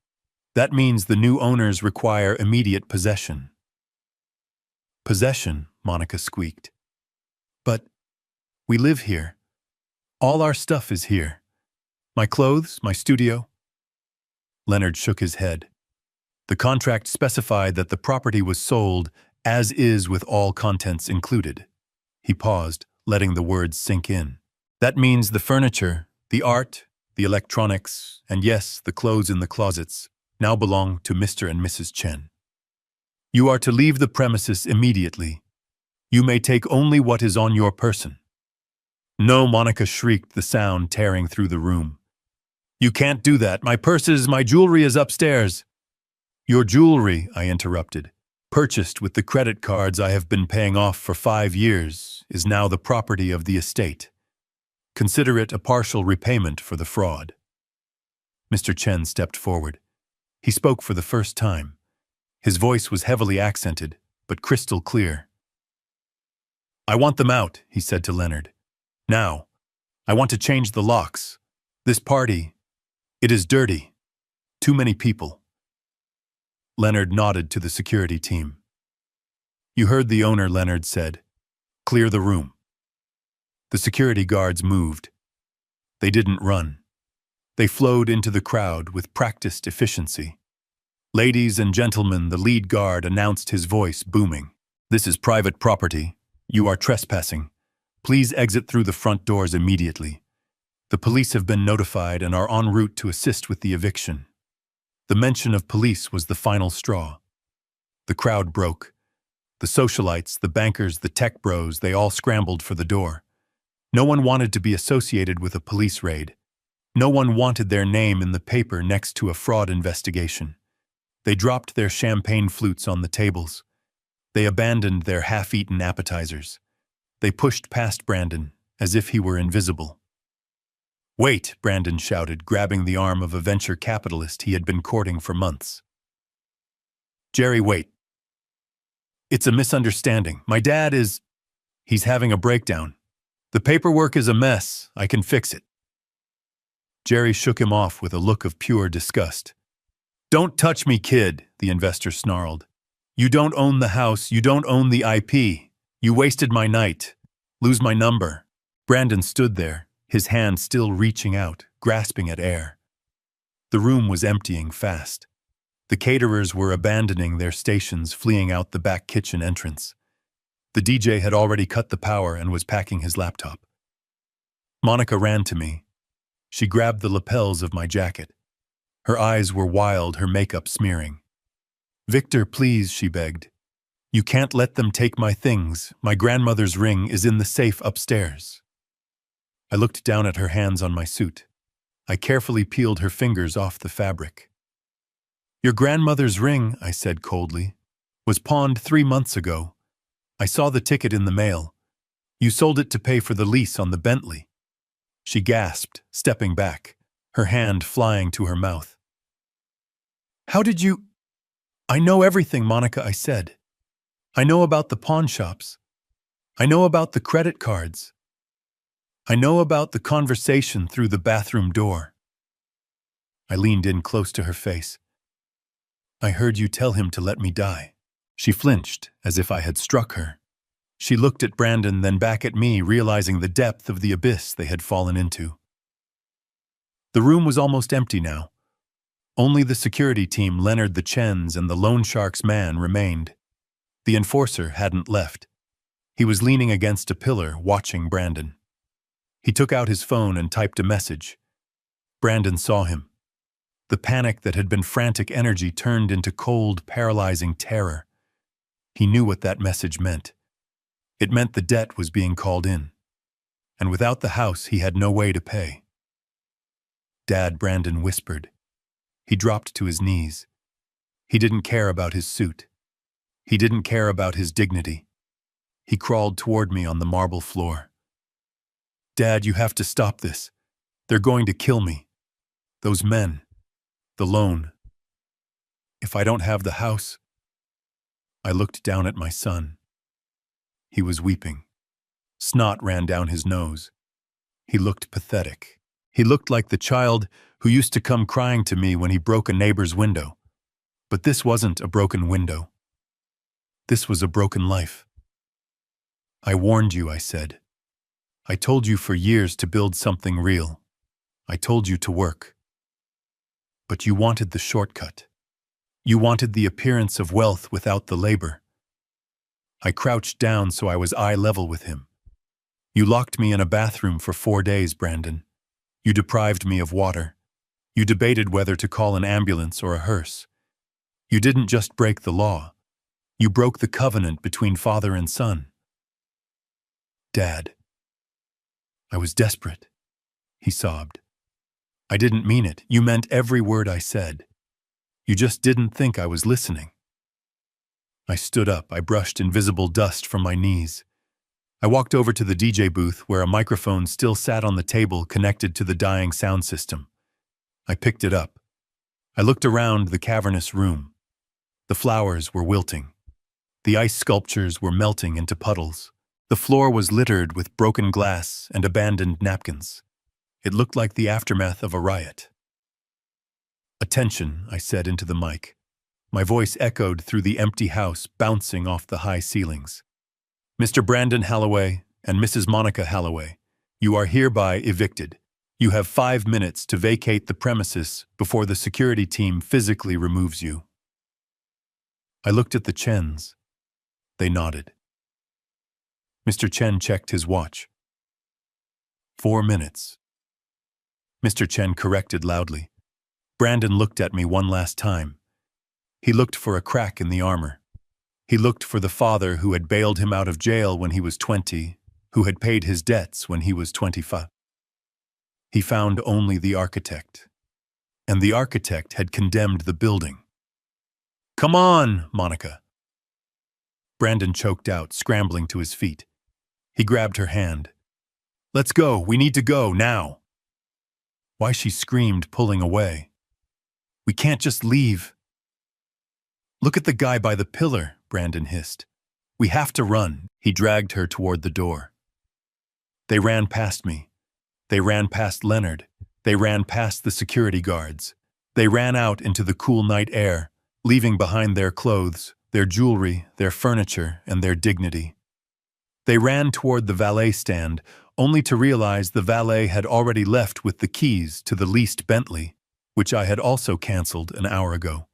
That means the new owners require immediate possession. Possession, Monica squeaked. But we live here. All our stuff is here. My clothes, my studio. Leonard shook his head. The contract specified that the property was sold as is with all contents included. He paused, letting the words sink in. That means the furniture, the art, the electronics, and yes, the clothes in the closets, now belong to Mr. and Mrs. Chen. You are to leave the premises immediately. You may take only what is on your person. No, Monica shrieked, the sound tearing through the room. You can't do that. My purses, my jewelry is upstairs. Your jewelry, I interrupted, purchased with the credit cards I have been paying off for 5 years, is now the property of the estate. Consider it a partial repayment for the fraud. Mr. Chen stepped forward. He spoke for the first time. His voice was heavily accented, but crystal clear. I want them out, he said to Leonard. Now. I want to change the locks. This party, it is dirty. Too many people. Leonard nodded to the security team. You heard the owner, Leonard said. Clear the room. The security guards moved. They didn't run. They flowed into the crowd with practiced efficiency. "Ladies and gentlemen," the lead guard announced, his voice booming. "This is private property. You are trespassing. Please exit through the front doors immediately. The police have been notified and are en route to assist with the eviction." The mention of police was the final straw. The crowd broke. The socialites, the bankers, the tech bros, they all scrambled for the door. No one wanted to be associated with a police raid. No one wanted their name in the paper next to a fraud investigation. They dropped their champagne flutes on the tables. They abandoned their half-eaten appetizers. They pushed past Brandon, as if he were invisible. "Wait," Brandon shouted, grabbing the arm of a venture capitalist he had been courting for months. "Jerry, wait. It's a misunderstanding. My dad is... He's having a breakdown. The paperwork is a mess. I can fix it." Jerry shook him off with a look of pure disgust. "Don't touch me, kid," the investor snarled. "You don't own the house. You don't own the IP. You wasted my night. Lose my number." Brandon stood there, his hand still reaching out, grasping at air. The room was emptying fast. The caterers were abandoning their stations, fleeing out the back kitchen entrance. The DJ had already cut the power and was packing his laptop. Monica ran to me. She grabbed the lapels of my jacket. Her eyes were wild, her makeup smearing. "Victor, please," she begged. "You can't let them take my things. My grandmother's ring is in the safe upstairs." I looked down at her hands on my suit. I carefully peeled her fingers off the fabric. "Your grandmother's ring," I said coldly, "was pawned 3 months ago. I saw the ticket in the mail. You sold it to pay for the lease on the Bentley." She gasped, stepping back, her hand flying to her mouth. "How did you—" "I know everything, Monica," I said. "I know about the pawn shops. I know about the credit cards. I know about the conversation through the bathroom door." I leaned in close to her face. "I heard you tell him to let me die." She flinched, as if I had struck her. She looked at Brandon, then back at me, realizing the depth of the abyss they had fallen into. The room was almost empty now. Only the security team, Leonard the Chens, and the loan shark's man remained. The enforcer hadn't left. He was leaning against a pillar, watching Brandon. He took out his phone and typed a message. Brandon saw him. The panic that had been frantic energy turned into cold, paralyzing terror. He knew what that message meant. It meant the debt was being called in. And without the house, he had no way to pay. "Dad," Brandon whispered. He dropped to his knees. He didn't care about his suit. He didn't care about his dignity. He crawled toward me on the marble floor. "Dad, you have to stop this. They're going to kill me. Those men. The loan. If I don't have the house..." I looked down at my son. He was weeping. Snot ran down his nose. He looked pathetic. He looked like the child who used to come crying to me when he broke a neighbor's window. But this wasn't a broken window. This was a broken life. "I warned you," I said. "I told you for years to build something real. I told you to work. But you wanted the shortcut. You wanted the appearance of wealth without the labor." I crouched down so I was eye level with him. "You locked me in a bathroom for 4 days, Brandon. You deprived me of water. You debated whether to call an ambulance or a hearse. You didn't just break the law. You broke the covenant between father and son." "Dad." "I was desperate," he sobbed. "I didn't mean it. You meant every word I said. You just didn't think I was listening." I stood up. I brushed invisible dust from my knees. I walked over to the DJ booth where a microphone still sat on the table connected to the dying sound system. I picked it up. I looked around the cavernous room. The flowers were wilting. The ice sculptures were melting into puddles. The floor was littered with broken glass and abandoned napkins. It looked like the aftermath of a riot. "Attention," I said into the mic. My voice echoed through the empty house, bouncing off the high ceilings. "Mr. Brandon Halloway and Mrs. Monica Halloway, you are hereby evicted. You have 5 minutes to vacate the premises before the security team physically removes you." I looked at the Chens. They nodded. Mr. Chen checked his watch. 4 minutes. Mr. Chen corrected loudly. Brandon looked at me one last time. He looked for a crack in the armor. He looked for the father who had bailed him out of jail when he was 20, who had paid his debts when he was 25. He found only the architect. And the architect had condemned the building. "Come on, Monica." Brandon choked out, scrambling to his feet. He grabbed her hand. "Let's go, we need to go, now." Why, she screamed, pulling away. "We can't just leave." "Look at the guy by the pillar," Brandon hissed. "We have to run." He dragged her toward the door. They ran past me. They ran past Leonard. They ran past the security guards. They ran out into the cool night air, leaving behind their clothes, their jewelry, their furniture, and their dignity. They ran toward the valet stand, only to realize the valet had already left with the keys to the leased Bentley, which I had also canceled an hour ago.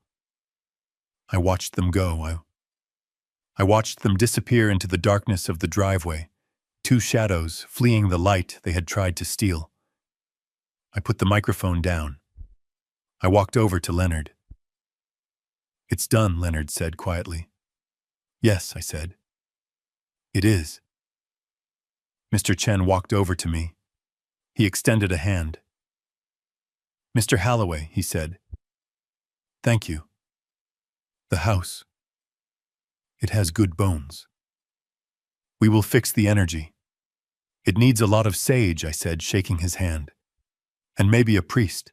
I watched them go. I watched them disappear into the darkness of the driveway, two shadows fleeing the light they had tried to steal. I put the microphone down. I walked over to Leonard. "It's done," Leonard said quietly. "Yes," I said. "It is." Mr. Chen walked over to me. He extended a hand. "Mr. Holloway," he said. "Thank you. The house. It has good bones. We will fix the energy. It needs a lot of sage," I said, shaking his hand. "And maybe a priest."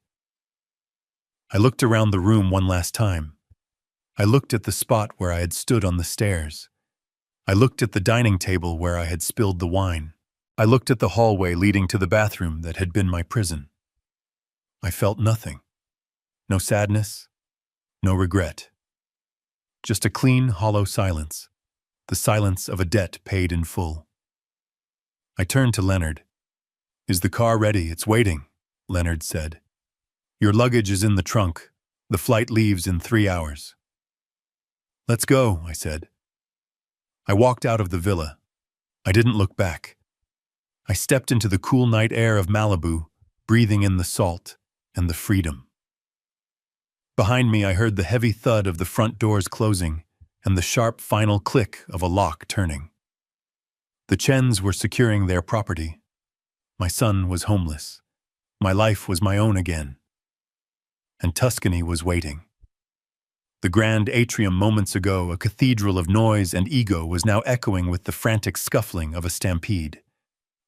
I looked around the room one last time. I looked at the spot where I had stood on the stairs. I looked at the dining table where I had spilled the wine. I looked at the hallway leading to the bathroom that had been my prison. I felt nothing. No sadness, no regret. Just a clean, hollow silence. The silence of a debt paid in full. I turned to Leonard. "Is the car ready? It's waiting," Leonard said. "Your luggage is in the trunk. The flight leaves in 3 hours." "Let's go," I said. I walked out of the villa. I didn't look back. I stepped into the cool night air of Malibu, breathing in the salt and the freedom. Behind me, I heard the heavy thud of the front doors closing and the sharp final click of a lock turning. The Chens were securing their property. My son was homeless. My life was my own again. And Tuscany was waiting. The grand atrium moments ago, a cathedral of noise and ego, was now echoing with the frantic scuffling of a stampede.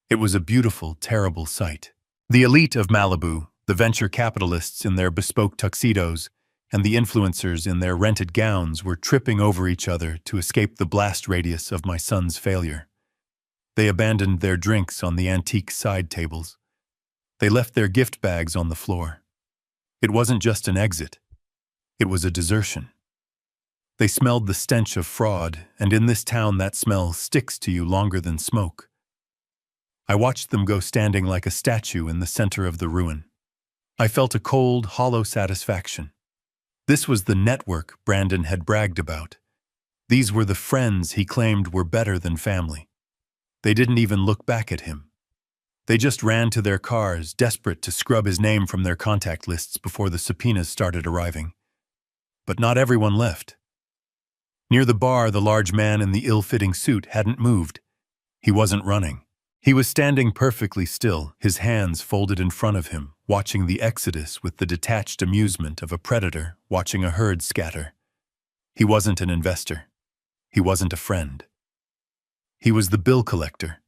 It was a beautiful, terrible sight. The elite of Malibu, the venture capitalists in their bespoke tuxedos, and the influencers in their rented gowns were tripping over each other to escape the blast radius of my son's failure. They abandoned their drinks on the antique side tables. They left their gift bags on the floor. It wasn't just an exit. It was a desertion. They smelled the stench of fraud, and in this town that smell sticks to you longer than smoke. I watched them go, standing like a statue in the center of the ruin. I felt a cold, hollow satisfaction. This was the network Brandon had bragged about. These were the friends he claimed were better than family. They didn't even look back at him. They just ran to their cars, desperate to scrub his name from their contact lists before the subpoenas started arriving. But not everyone left. Near the bar, the large man in the ill-fitting suit hadn't moved. He wasn't running. He was standing perfectly still, his hands folded in front of him, watching the exodus with the detached amusement of a predator watching a herd scatter. He wasn't an investor. He wasn't a friend. He was the bill collector.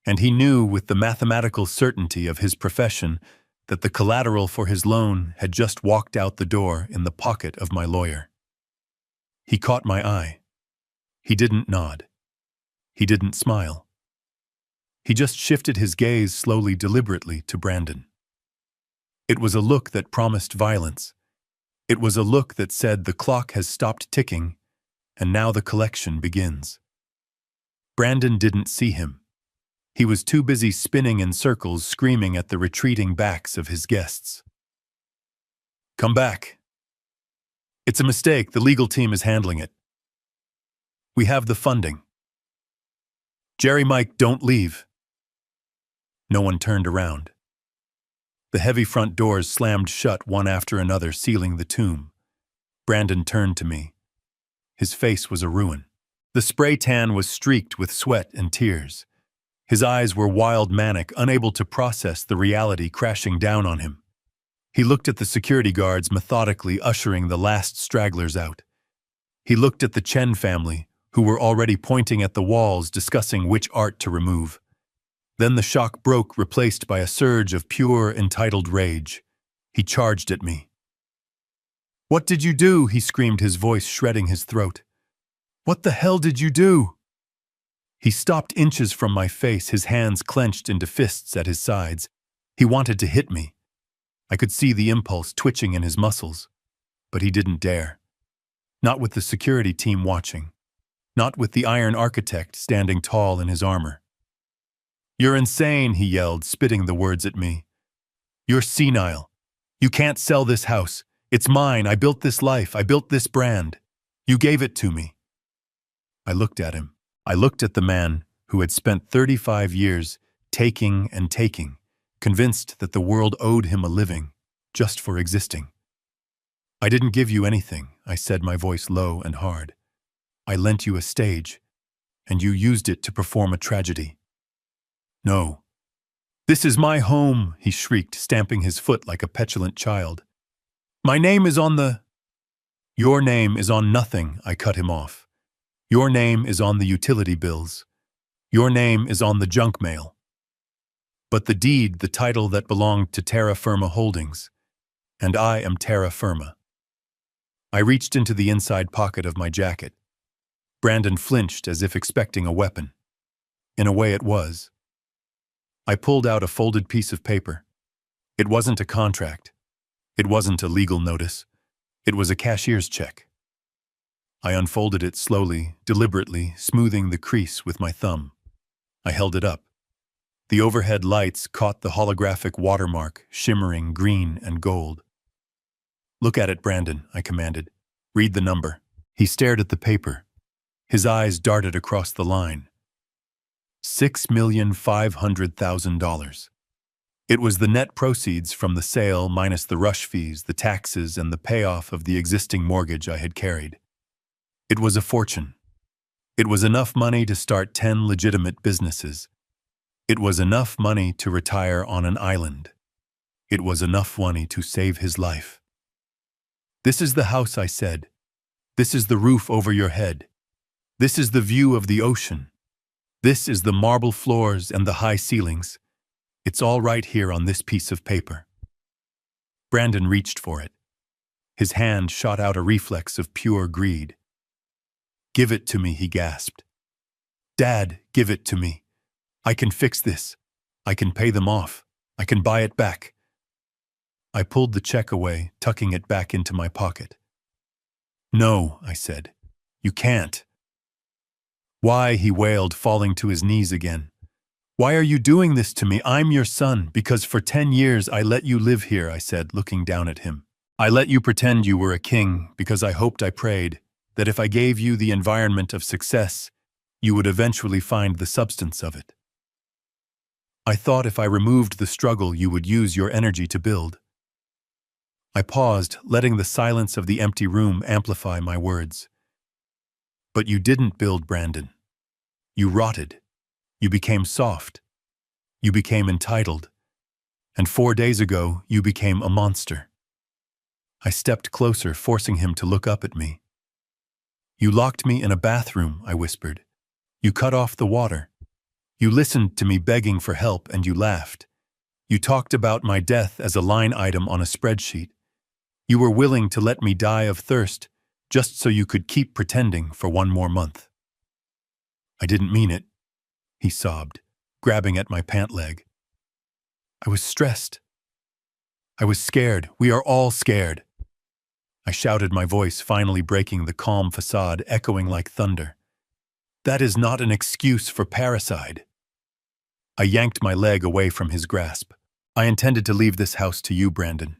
And he knew with the mathematical certainty of his profession that the collateral for his loan had just walked out the door in the pocket of my lawyer. He caught my eye. He didn't nod. He didn't smile. He just shifted his gaze slowly, deliberately to Brandon. It was a look that promised violence. It was a look that said the clock has stopped ticking, and now the collection begins. Brandon didn't see him. He was too busy spinning in circles, screaming at the retreating backs of his guests. "Come back. It's a mistake. The legal team is handling it." We have the funding. Jerry, Mike, don't leave. No one turned around. The heavy front doors slammed shut one after another, sealing the tomb. Brandon turned to me. His face was a ruin. The spray tan was streaked with sweat and tears. His eyes were wild, manic, unable to process the reality crashing down on him. He looked at the security guards methodically ushering the last stragglers out. He looked at the Chen family, who were already pointing at the walls, discussing which art to remove. Then the shock broke, replaced by a surge of pure, entitled rage. He charged at me. "What did you do?" he screamed, his voice shredding his throat. "What the hell did you do?" He stopped inches from my face, his hands clenched into fists at his sides. He wanted to hit me. I could see the impulse twitching in his muscles, but he didn't dare. Not with the security team watching. Not with the Iron Architect standing tall in his armor. "You're insane," he yelled, spitting the words at me. "You're senile. You can't sell this house. It's mine. I built this life. I built this brand. You gave it to me." I looked at him. I looked at the man who had spent 35 years taking and taking, convinced that the world owed him a living just for existing. "I didn't give you anything," I said, my voice low and hard. "I lent you a stage, and you used it to perform a tragedy." "No. This is my home," he shrieked, stamping his foot like a petulant child. "My name is on the—" "Your name is on nothing," I cut him off. "Your name is on the utility bills. Your name is on the junk mail. But the deed, the title that belonged to Terra Firma Holdings, and I am Terra Firma." I reached into the inside pocket of my jacket. Brandon flinched as if expecting a weapon. In a way it was. I pulled out a folded piece of paper. It wasn't a contract. It wasn't a legal notice. It was a cashier's check. I unfolded it slowly, deliberately, smoothing the crease with my thumb. I held it up. The overhead lights caught the holographic watermark, shimmering green and gold. "Look at it, Brandon," I commanded. "Read the number." He stared at the paper. His eyes darted across the line. $6,500,000. It was the net proceeds from the sale minus the rush fees, the taxes, and the payoff of the existing mortgage I had carried. It was a fortune. It was enough money to start 10 legitimate businesses. It was enough money to retire on an island. It was enough money to save his life. "This is the house," I said. "This is the roof over your head. This is the view of the ocean. This is the marble floors and the high ceilings. It's all right here on this piece of paper." Brandon reached for it. His hand shot out a reflex of pure greed. "Give it to me," he gasped. "Dad, give it to me. I can fix this. I can pay them off. I can buy it back." I pulled the check away, tucking it back into my pocket. "No," I said. "You can't." "Why?" he wailed, falling to his knees again. "Why are you doing this to me? I'm your son, because for 10 years I let you live here," I said, looking down at him. "I let you pretend you were a king because I hoped, I prayed, that if I gave you the environment of success, you would eventually find the substance of it. I thought if I removed the struggle, you would use your energy to build." I paused, letting the silence of the empty room amplify my words. "But you didn't build, Brandon. You rotted. You became soft. You became entitled. And 4 days ago, you became a monster." I stepped closer, forcing him to look up at me. "You locked me in a bathroom," I whispered. "You cut off the water. You listened to me begging for help, and you laughed. You talked about my death as a line item on a spreadsheet. You were willing to let me die of thirst just so you could keep pretending for 1 more month." "I didn't mean it," he sobbed, grabbing at my pant leg. "I was stressed. I was scared. We are all scared." I shouted, my voice finally breaking the calm facade, echoing like thunder. "That is not an excuse for parricide." I yanked my leg away from his grasp. "I intended to leave this house to you, Brandon.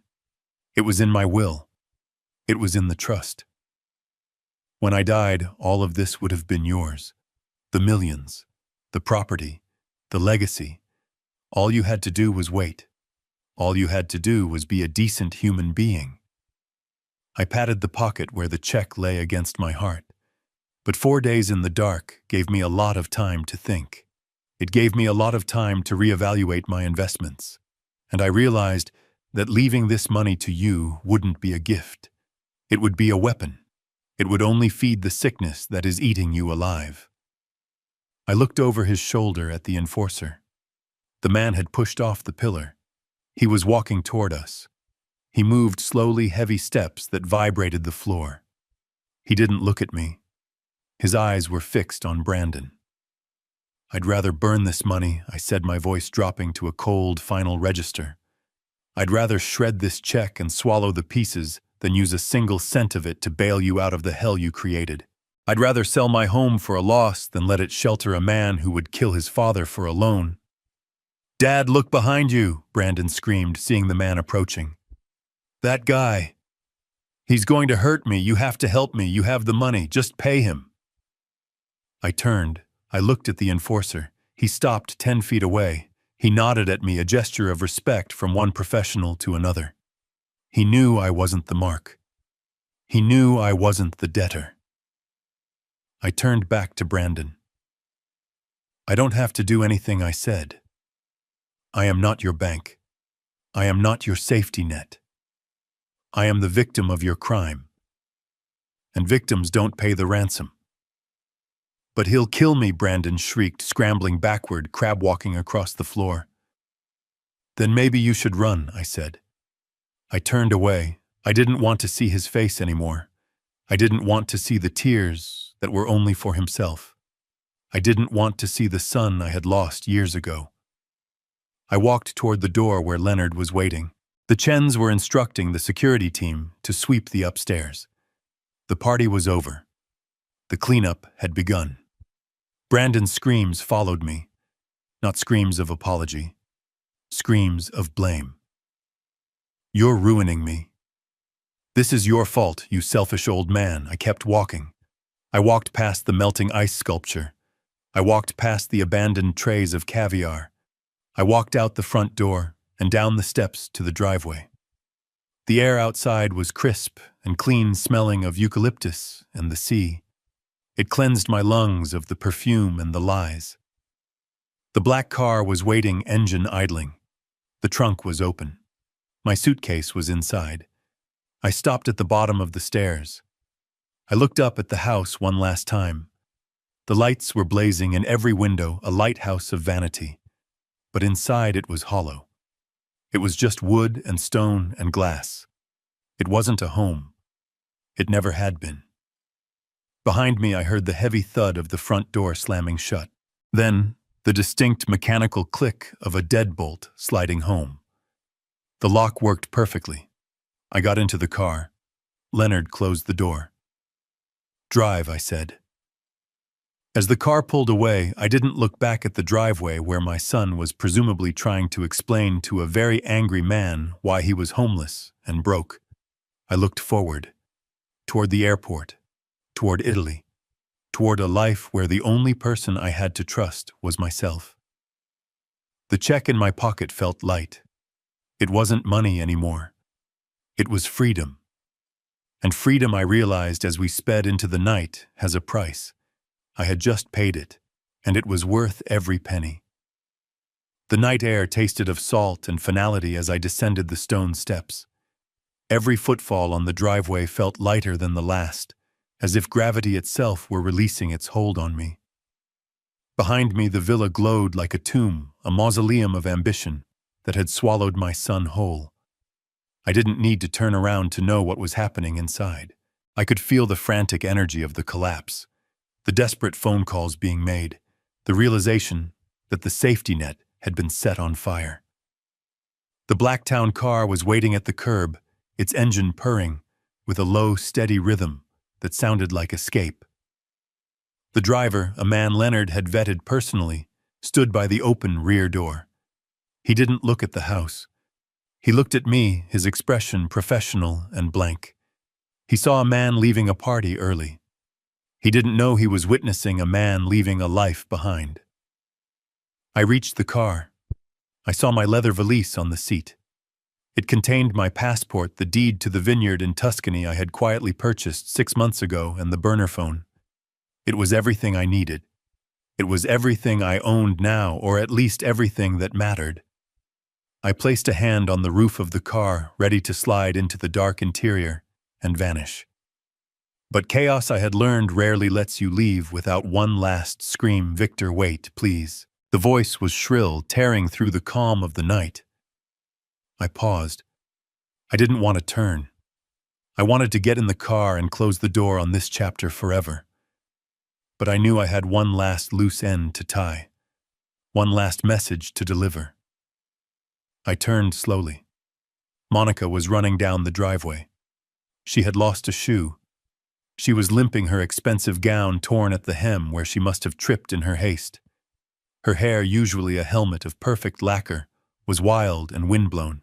It was in my will. It was in the trust." When I died, all of this would have been yours. The millions, the property, the legacy. All you had to do was wait. All you had to do was be a decent human being. I patted the pocket where the check lay against my heart. But 4 days in the dark gave me a lot of time to think. It gave me a lot of time to reevaluate my investments. And I realized that leaving this money to you wouldn't be a gift. It would be a weapon. It would only feed the sickness that is eating you alive. I looked over his shoulder at the enforcer. The man had pushed off the pillar. He was walking toward us. He moved slowly, heavy steps that vibrated the floor. He didn't look at me. His eyes were fixed on Brandon. "I'd rather burn this money," I said, my voice dropping to a cold, final register. "I'd rather shred this check and swallow the pieces than use a single cent of it to bail you out of the hell you created. I'd rather sell my home for a loss than let it shelter a man who would kill his father for a loan." "Dad, look behind you," Brandon screamed, seeing the man approaching. "That guy. He's going to hurt me. You have to help me. You have the money. Just pay him." I turned. I looked at the enforcer. He stopped 10 feet away. He nodded at me, a gesture of respect from one professional to another. He knew I wasn't the mark. He knew I wasn't the debtor. I turned back to Brandon. "I don't have to do anything I said. I am not your bank. I am not your safety net. I am the victim of your crime. And victims don't pay the ransom." "But he'll kill me," Brandon shrieked, scrambling backward, crab-walking across the floor. "Then maybe you should run," I said. I turned away. I didn't want to see his face anymore. I didn't want to see the tears that were only for himself. I didn't want to see the son I had lost years ago. I walked toward the door where Leonard was waiting. The Chens were instructing the security team to sweep the upstairs. The party was over. The cleanup had begun. Brandon's screams followed me. Not screams of apology. Screams of blame. "You're ruining me. This is your fault, you selfish old man." I kept walking. I walked past the melting ice sculpture. I walked past the abandoned trays of caviar. I walked out the front door and down the steps to the driveway. The air outside was crisp and clean, smelling of eucalyptus and the sea. It cleansed my lungs of the perfume and the lies. The black car was waiting, engine idling. The trunk was open. My suitcase was inside. I stopped at the bottom of the stairs. I looked up at the house one last time. The lights were blazing in every window, a lighthouse of vanity. But inside it was hollow. It was just wood and stone and glass. It wasn't a home. It never had been. Behind me I heard the heavy thud of the front door slamming shut. Then, the distinct mechanical click of a deadbolt sliding home. The lock worked perfectly. I got into the car. Leonard closed the door. "Drive," I said. As the car pulled away, I didn't look back at the driveway where my son was presumably trying to explain to a very angry man why he was homeless and broke. I looked forward, toward the airport, toward Italy, toward a life where the only person I had to trust was myself. The check in my pocket felt light. It wasn't money anymore. It was freedom. And freedom, I realized as we sped into the night, has a price. I had just paid it, and it was worth every penny. The night air tasted of salt and finality as I descended the stone steps. Every footfall on the driveway felt lighter than the last, as if gravity itself were releasing its hold on me. Behind me, the villa glowed like a tomb, a mausoleum of ambition that had swallowed my son whole. I didn't need to turn around to know what was happening inside. I could feel the frantic energy of the collapse, the desperate phone calls being made, the realization that the safety net had been set on fire. The Blacktown car was waiting at the curb, its engine purring, with a low, steady rhythm that sounded like escape. The driver, a man Leonard had vetted personally, stood by the open rear door. He didn't look at the house. He looked at me, his expression professional and blank. He saw a man leaving a party early. He didn't know he was witnessing a man leaving a life behind. I reached the car. I saw my leather valise on the seat. It contained my passport, the deed to the vineyard in Tuscany I had quietly purchased 6 months ago, and the burner phone. It was everything I needed. It was everything I owned now, or at least everything that mattered. I placed a hand on the roof of the car, ready to slide into the dark interior and vanish. But chaos, I had learned, rarely lets you leave without one last scream. "Victor, wait, please." The voice was shrill, tearing through the calm of the night. I paused. I didn't want to turn. I wanted to get in the car and close the door on this chapter forever. But I knew I had one last loose end to tie, one last message to deliver. I turned slowly. Monica was running down the driveway. She had lost a shoe. She was limping, her expensive gown torn at the hem where she must have tripped in her haste. Her hair, usually a helmet of perfect lacquer, was wild and windblown.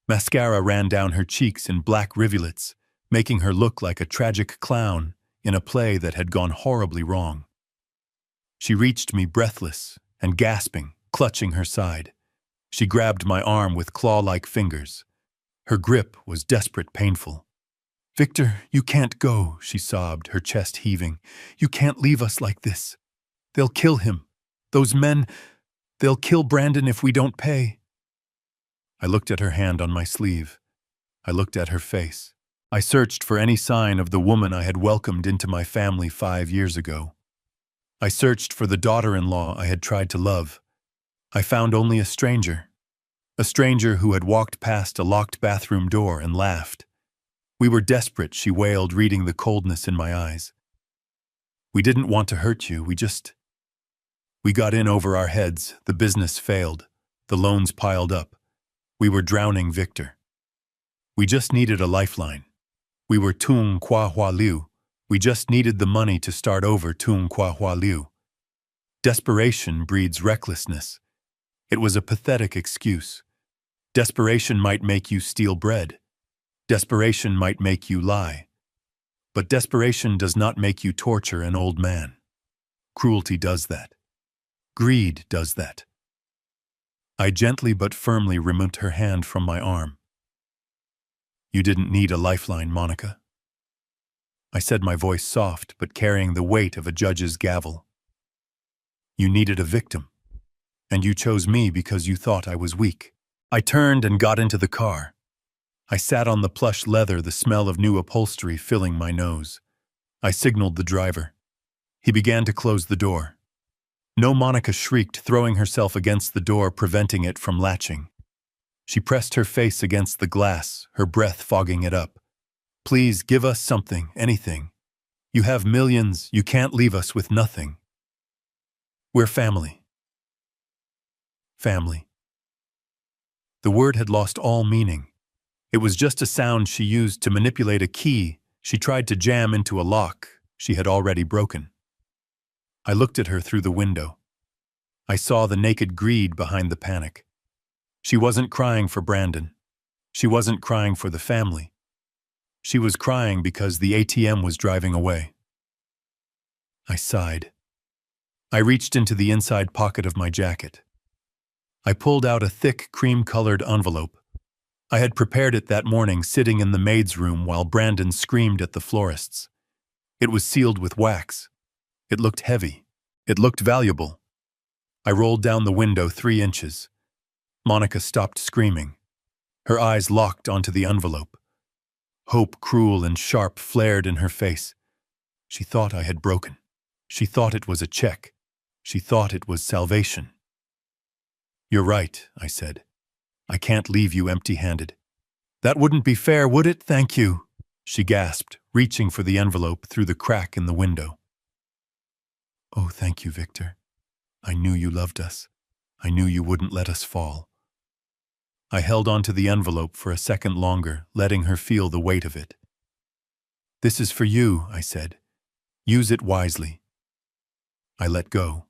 Mascara ran down her cheeks in black rivulets, making her look like a tragic clown in a play that had gone horribly wrong. She reached me breathless and gasping, clutching her side. She grabbed my arm with claw-like fingers. Her grip was desperate, painful. "Victor, you can't go," she sobbed, her chest heaving. "You can't leave us like this. They'll kill him. Those men, they'll kill Brandon if we don't pay." I looked at her hand on my sleeve. I looked at her face. I searched for any sign of the woman I had welcomed into my family 5 years ago. I searched for the daughter-in-law I had tried to love. I found only a stranger who had walked past a locked bathroom door and laughed. "We were desperate," she wailed, reading the coldness in my eyes. "We didn't want to hurt you, we got in over our heads. The business failed. The loans piled up. We were drowning, Victor. We just needed a lifeline. We were Tung Kwa Hua Liu. We just needed the money to start over, Tung Kwa Hua Liu." Desperation breeds recklessness. It was a pathetic excuse. Desperation might make you steal bread. Desperation might make you lie. But desperation does not make you torture an old man. Cruelty does that. Greed does that. I gently but firmly removed her hand from my arm. "You didn't need a lifeline, Monica," I said, my voice soft but carrying the weight of a judge's gavel. "You needed a victim, and you chose me because you thought I was weak." I turned and got into the car. I sat on the plush leather, the smell of new upholstery filling my nose. I signaled the driver. He began to close the door. "No," Monica shrieked, throwing herself against the door, preventing it from latching. She pressed her face against the glass, her breath fogging it up. "Please, give us something, anything. You have millions, you can't leave us with nothing. We're family." Family. The word had lost all meaning. It was just a sound she used to manipulate a key she tried to jam into a lock she had already broken. I looked at her through the window. I saw the naked greed behind the panic. She wasn't crying for Brandon. She wasn't crying for the family. She was crying because the ATM was driving away. I sighed. I reached into the inside pocket of my jacket. I pulled out a thick, cream-colored envelope. I had prepared it that morning, sitting in the maid's room while Brandon screamed at the florists. It was sealed with wax. It looked heavy. It looked valuable. I rolled down the window 3 inches. Monica stopped screaming. Her eyes locked onto the envelope. Hope, cruel and sharp, flared in her face. She thought I had broken. She thought it was a check. She thought it was salvation. "You're right," I said. "I can't leave you empty-handed." "That wouldn't be fair, would it? Thank you," she gasped, reaching for the envelope through the crack in the window. "Oh, thank you, Victor. I knew you loved us. I knew you wouldn't let us fall." I held onto the envelope for a second longer, letting her feel the weight of it. "This is for you," I said. "Use it wisely." I let go.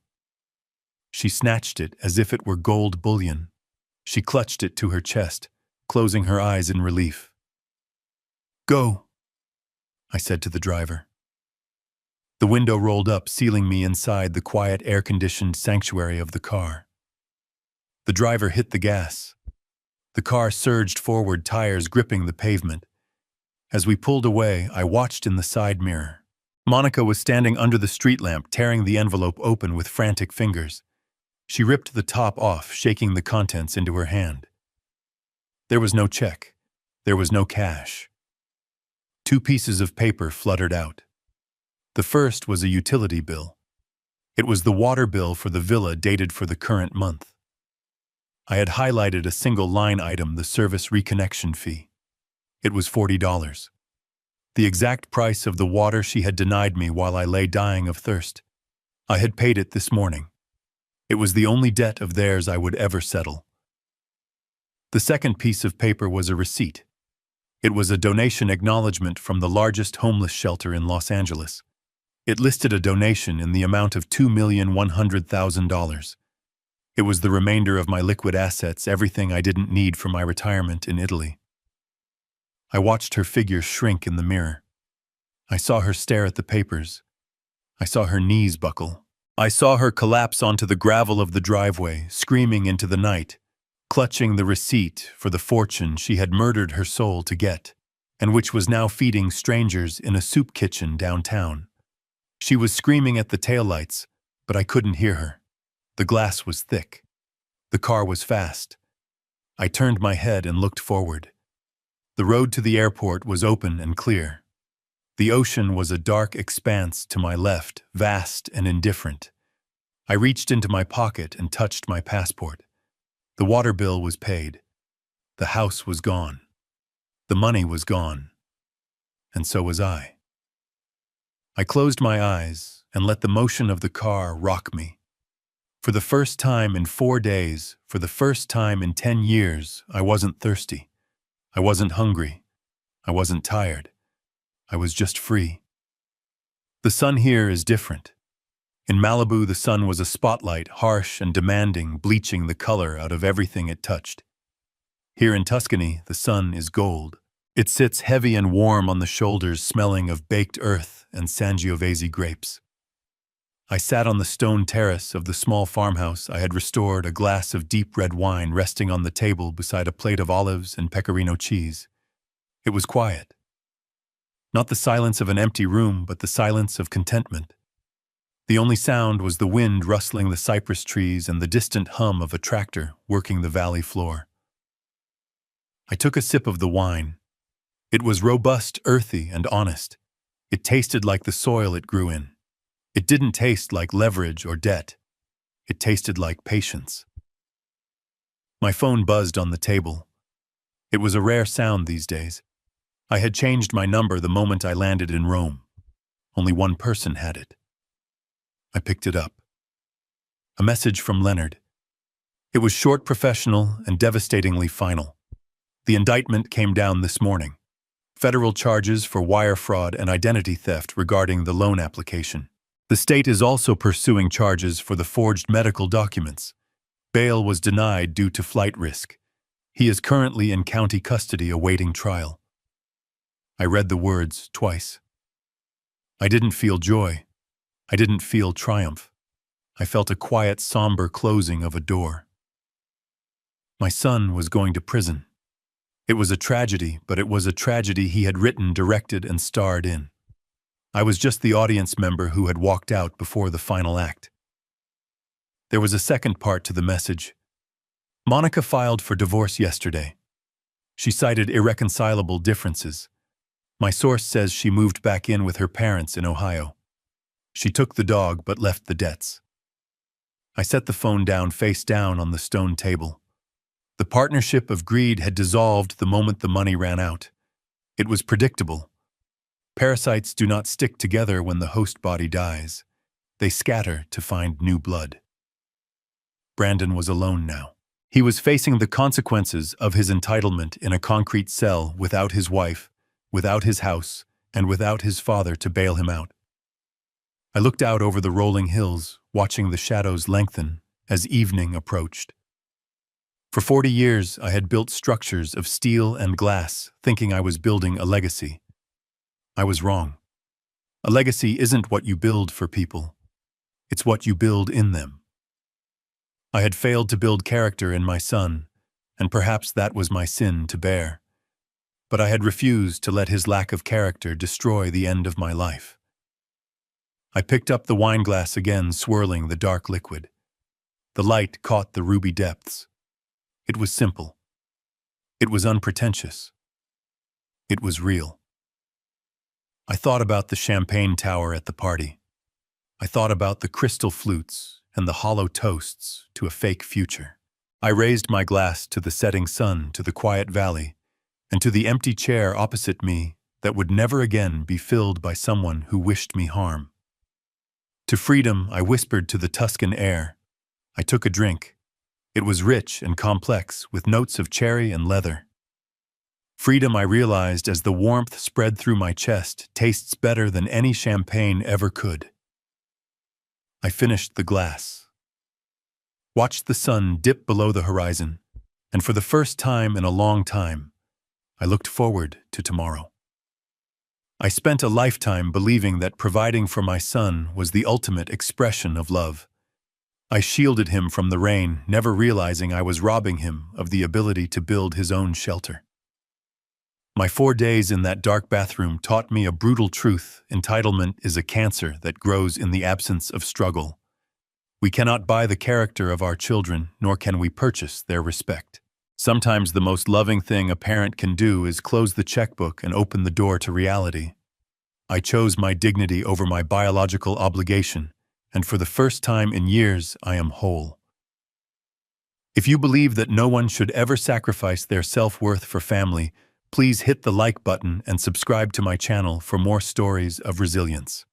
She snatched it as if it were gold bullion. She clutched it to her chest, closing her eyes in relief. "Go," I said to the driver. The window rolled up, sealing me inside the quiet, air-conditioned sanctuary of the car. The driver hit the gas. The car surged forward, tires gripping the pavement. As we pulled away, I watched in the side mirror. Monica was standing under the street lamp, tearing the envelope open with frantic fingers. She ripped the top off, shaking the contents into her hand. There was no check. There was no cash. 2 pieces of paper fluttered out. The first was a utility bill. It was the water bill for the villa, dated for the current month. I had highlighted a single line item, the service reconnection fee. It was $40. The exact price of the water she had denied me while I lay dying of thirst. I had paid it this morning. It was the only debt of theirs I would ever settle. The second piece of paper was a receipt. It was a donation acknowledgement from the largest homeless shelter in Los Angeles. It listed a donation in the amount of $2,100,000. It was the remainder of my liquid assets, everything I didn't need for my retirement in Italy. I watched her figure shrink in the mirror. I saw her stare at the papers. I saw her knees buckle. I saw her collapse onto the gravel of the driveway, screaming into the night, clutching the receipt for the fortune she had murdered her soul to get, and which was now feeding strangers in a soup kitchen downtown. She was screaming at the taillights, but I couldn't hear her. The glass was thick. The car was fast. I turned my head and looked forward. The road to the airport was open and clear. The ocean was a dark expanse to my left, vast and indifferent. I reached into my pocket and touched my passport. The water bill was paid. The house was gone. The money was gone. And so was I. I closed my eyes and let the motion of the car rock me. For the first time in 4 days, for the first time in 10 years, I wasn't thirsty. I wasn't hungry. I wasn't tired. I was just free. The sun here is different. In Malibu, the sun was a spotlight, harsh and demanding, bleaching the color out of everything it touched. Here in Tuscany, the sun is gold. It sits heavy and warm on the shoulders, smelling of baked earth and Sangiovese grapes. I sat on the stone terrace of the small farmhouse I had restored, a glass of deep red wine resting on the table beside a plate of olives and pecorino cheese. It was quiet. Not the silence of an empty room, but the silence of contentment. The only sound was the wind rustling the cypress trees and the distant hum of a tractor working the valley floor. I took a sip of the wine. It was robust, earthy, and honest. It tasted like the soil it grew in. It didn't taste like leverage or debt. It tasted like patience. My phone buzzed on the table. It was a rare sound these days. I had changed my number the moment I landed in Rome. Only one person had it. I picked it up. A message from Leonard. It was short, professional, and devastatingly final. The indictment came down this morning. Federal charges for wire fraud and identity theft regarding the loan application. The state is also pursuing charges for the forged medical documents. Bail was denied due to flight risk. He is currently in county custody awaiting trial. I read the words twice. I didn't feel joy. I didn't feel triumph. I felt a quiet, somber closing of a door. My son was going to prison. It was a tragedy, but it was a tragedy he had written, directed, and starred in. I was just the audience member who had walked out before the final act. There was a second part to the message. Monica filed for divorce yesterday. She cited irreconcilable differences. My source says she moved back in with her parents in Ohio. She took the dog but left the debts. I set the phone down face down on the stone table. The partnership of greed had dissolved the moment the money ran out. It was predictable. Parasites do not stick together when the host body dies. They scatter to find new blood. Brandon was alone now. He was facing the consequences of his entitlement in a concrete cell without his wife, without his house, and without his father to bail him out. I looked out over the rolling hills, watching the shadows lengthen as evening approached. For 40 years, I had built structures of steel and glass, thinking I was building a legacy. I was wrong. A legacy isn't what you build for people. It's what you build in them. I had failed to build character in my son, and perhaps that was my sin to bear. But I had refused to let his lack of character destroy the end of my life. I picked up the wineglass again, swirling the dark liquid. The light caught the ruby depths. It was simple. It was unpretentious. It was real. I thought about the champagne tower at the party. I thought about the crystal flutes and the hollow toasts to a fake future. I raised my glass to the setting sun, to the quiet valley, and to the empty chair opposite me that would never again be filled by someone who wished me harm. To freedom, I whispered to the Tuscan air. I took a drink. It was rich and complex, with notes of cherry and leather. Freedom, I realized as the warmth spread through my chest, tastes better than any champagne ever could. I finished the glass, watched the sun dip below the horizon, and for the first time in a long time, I looked forward to tomorrow. I spent a lifetime believing that providing for my son was the ultimate expression of love. I shielded him from the rain, never realizing I was robbing him of the ability to build his own shelter. My 4 days in that dark bathroom taught me a brutal truth: entitlement is a cancer that grows in the absence of struggle. We cannot buy the character of our children, nor can we purchase their respect. Sometimes the most loving thing a parent can do is close the checkbook and open the door to reality. I chose my dignity over my biological obligation, and for the first time in years, I am whole. If you believe that no one should ever sacrifice their self-worth for family, please hit the like button and subscribe to my channel for more stories of resilience.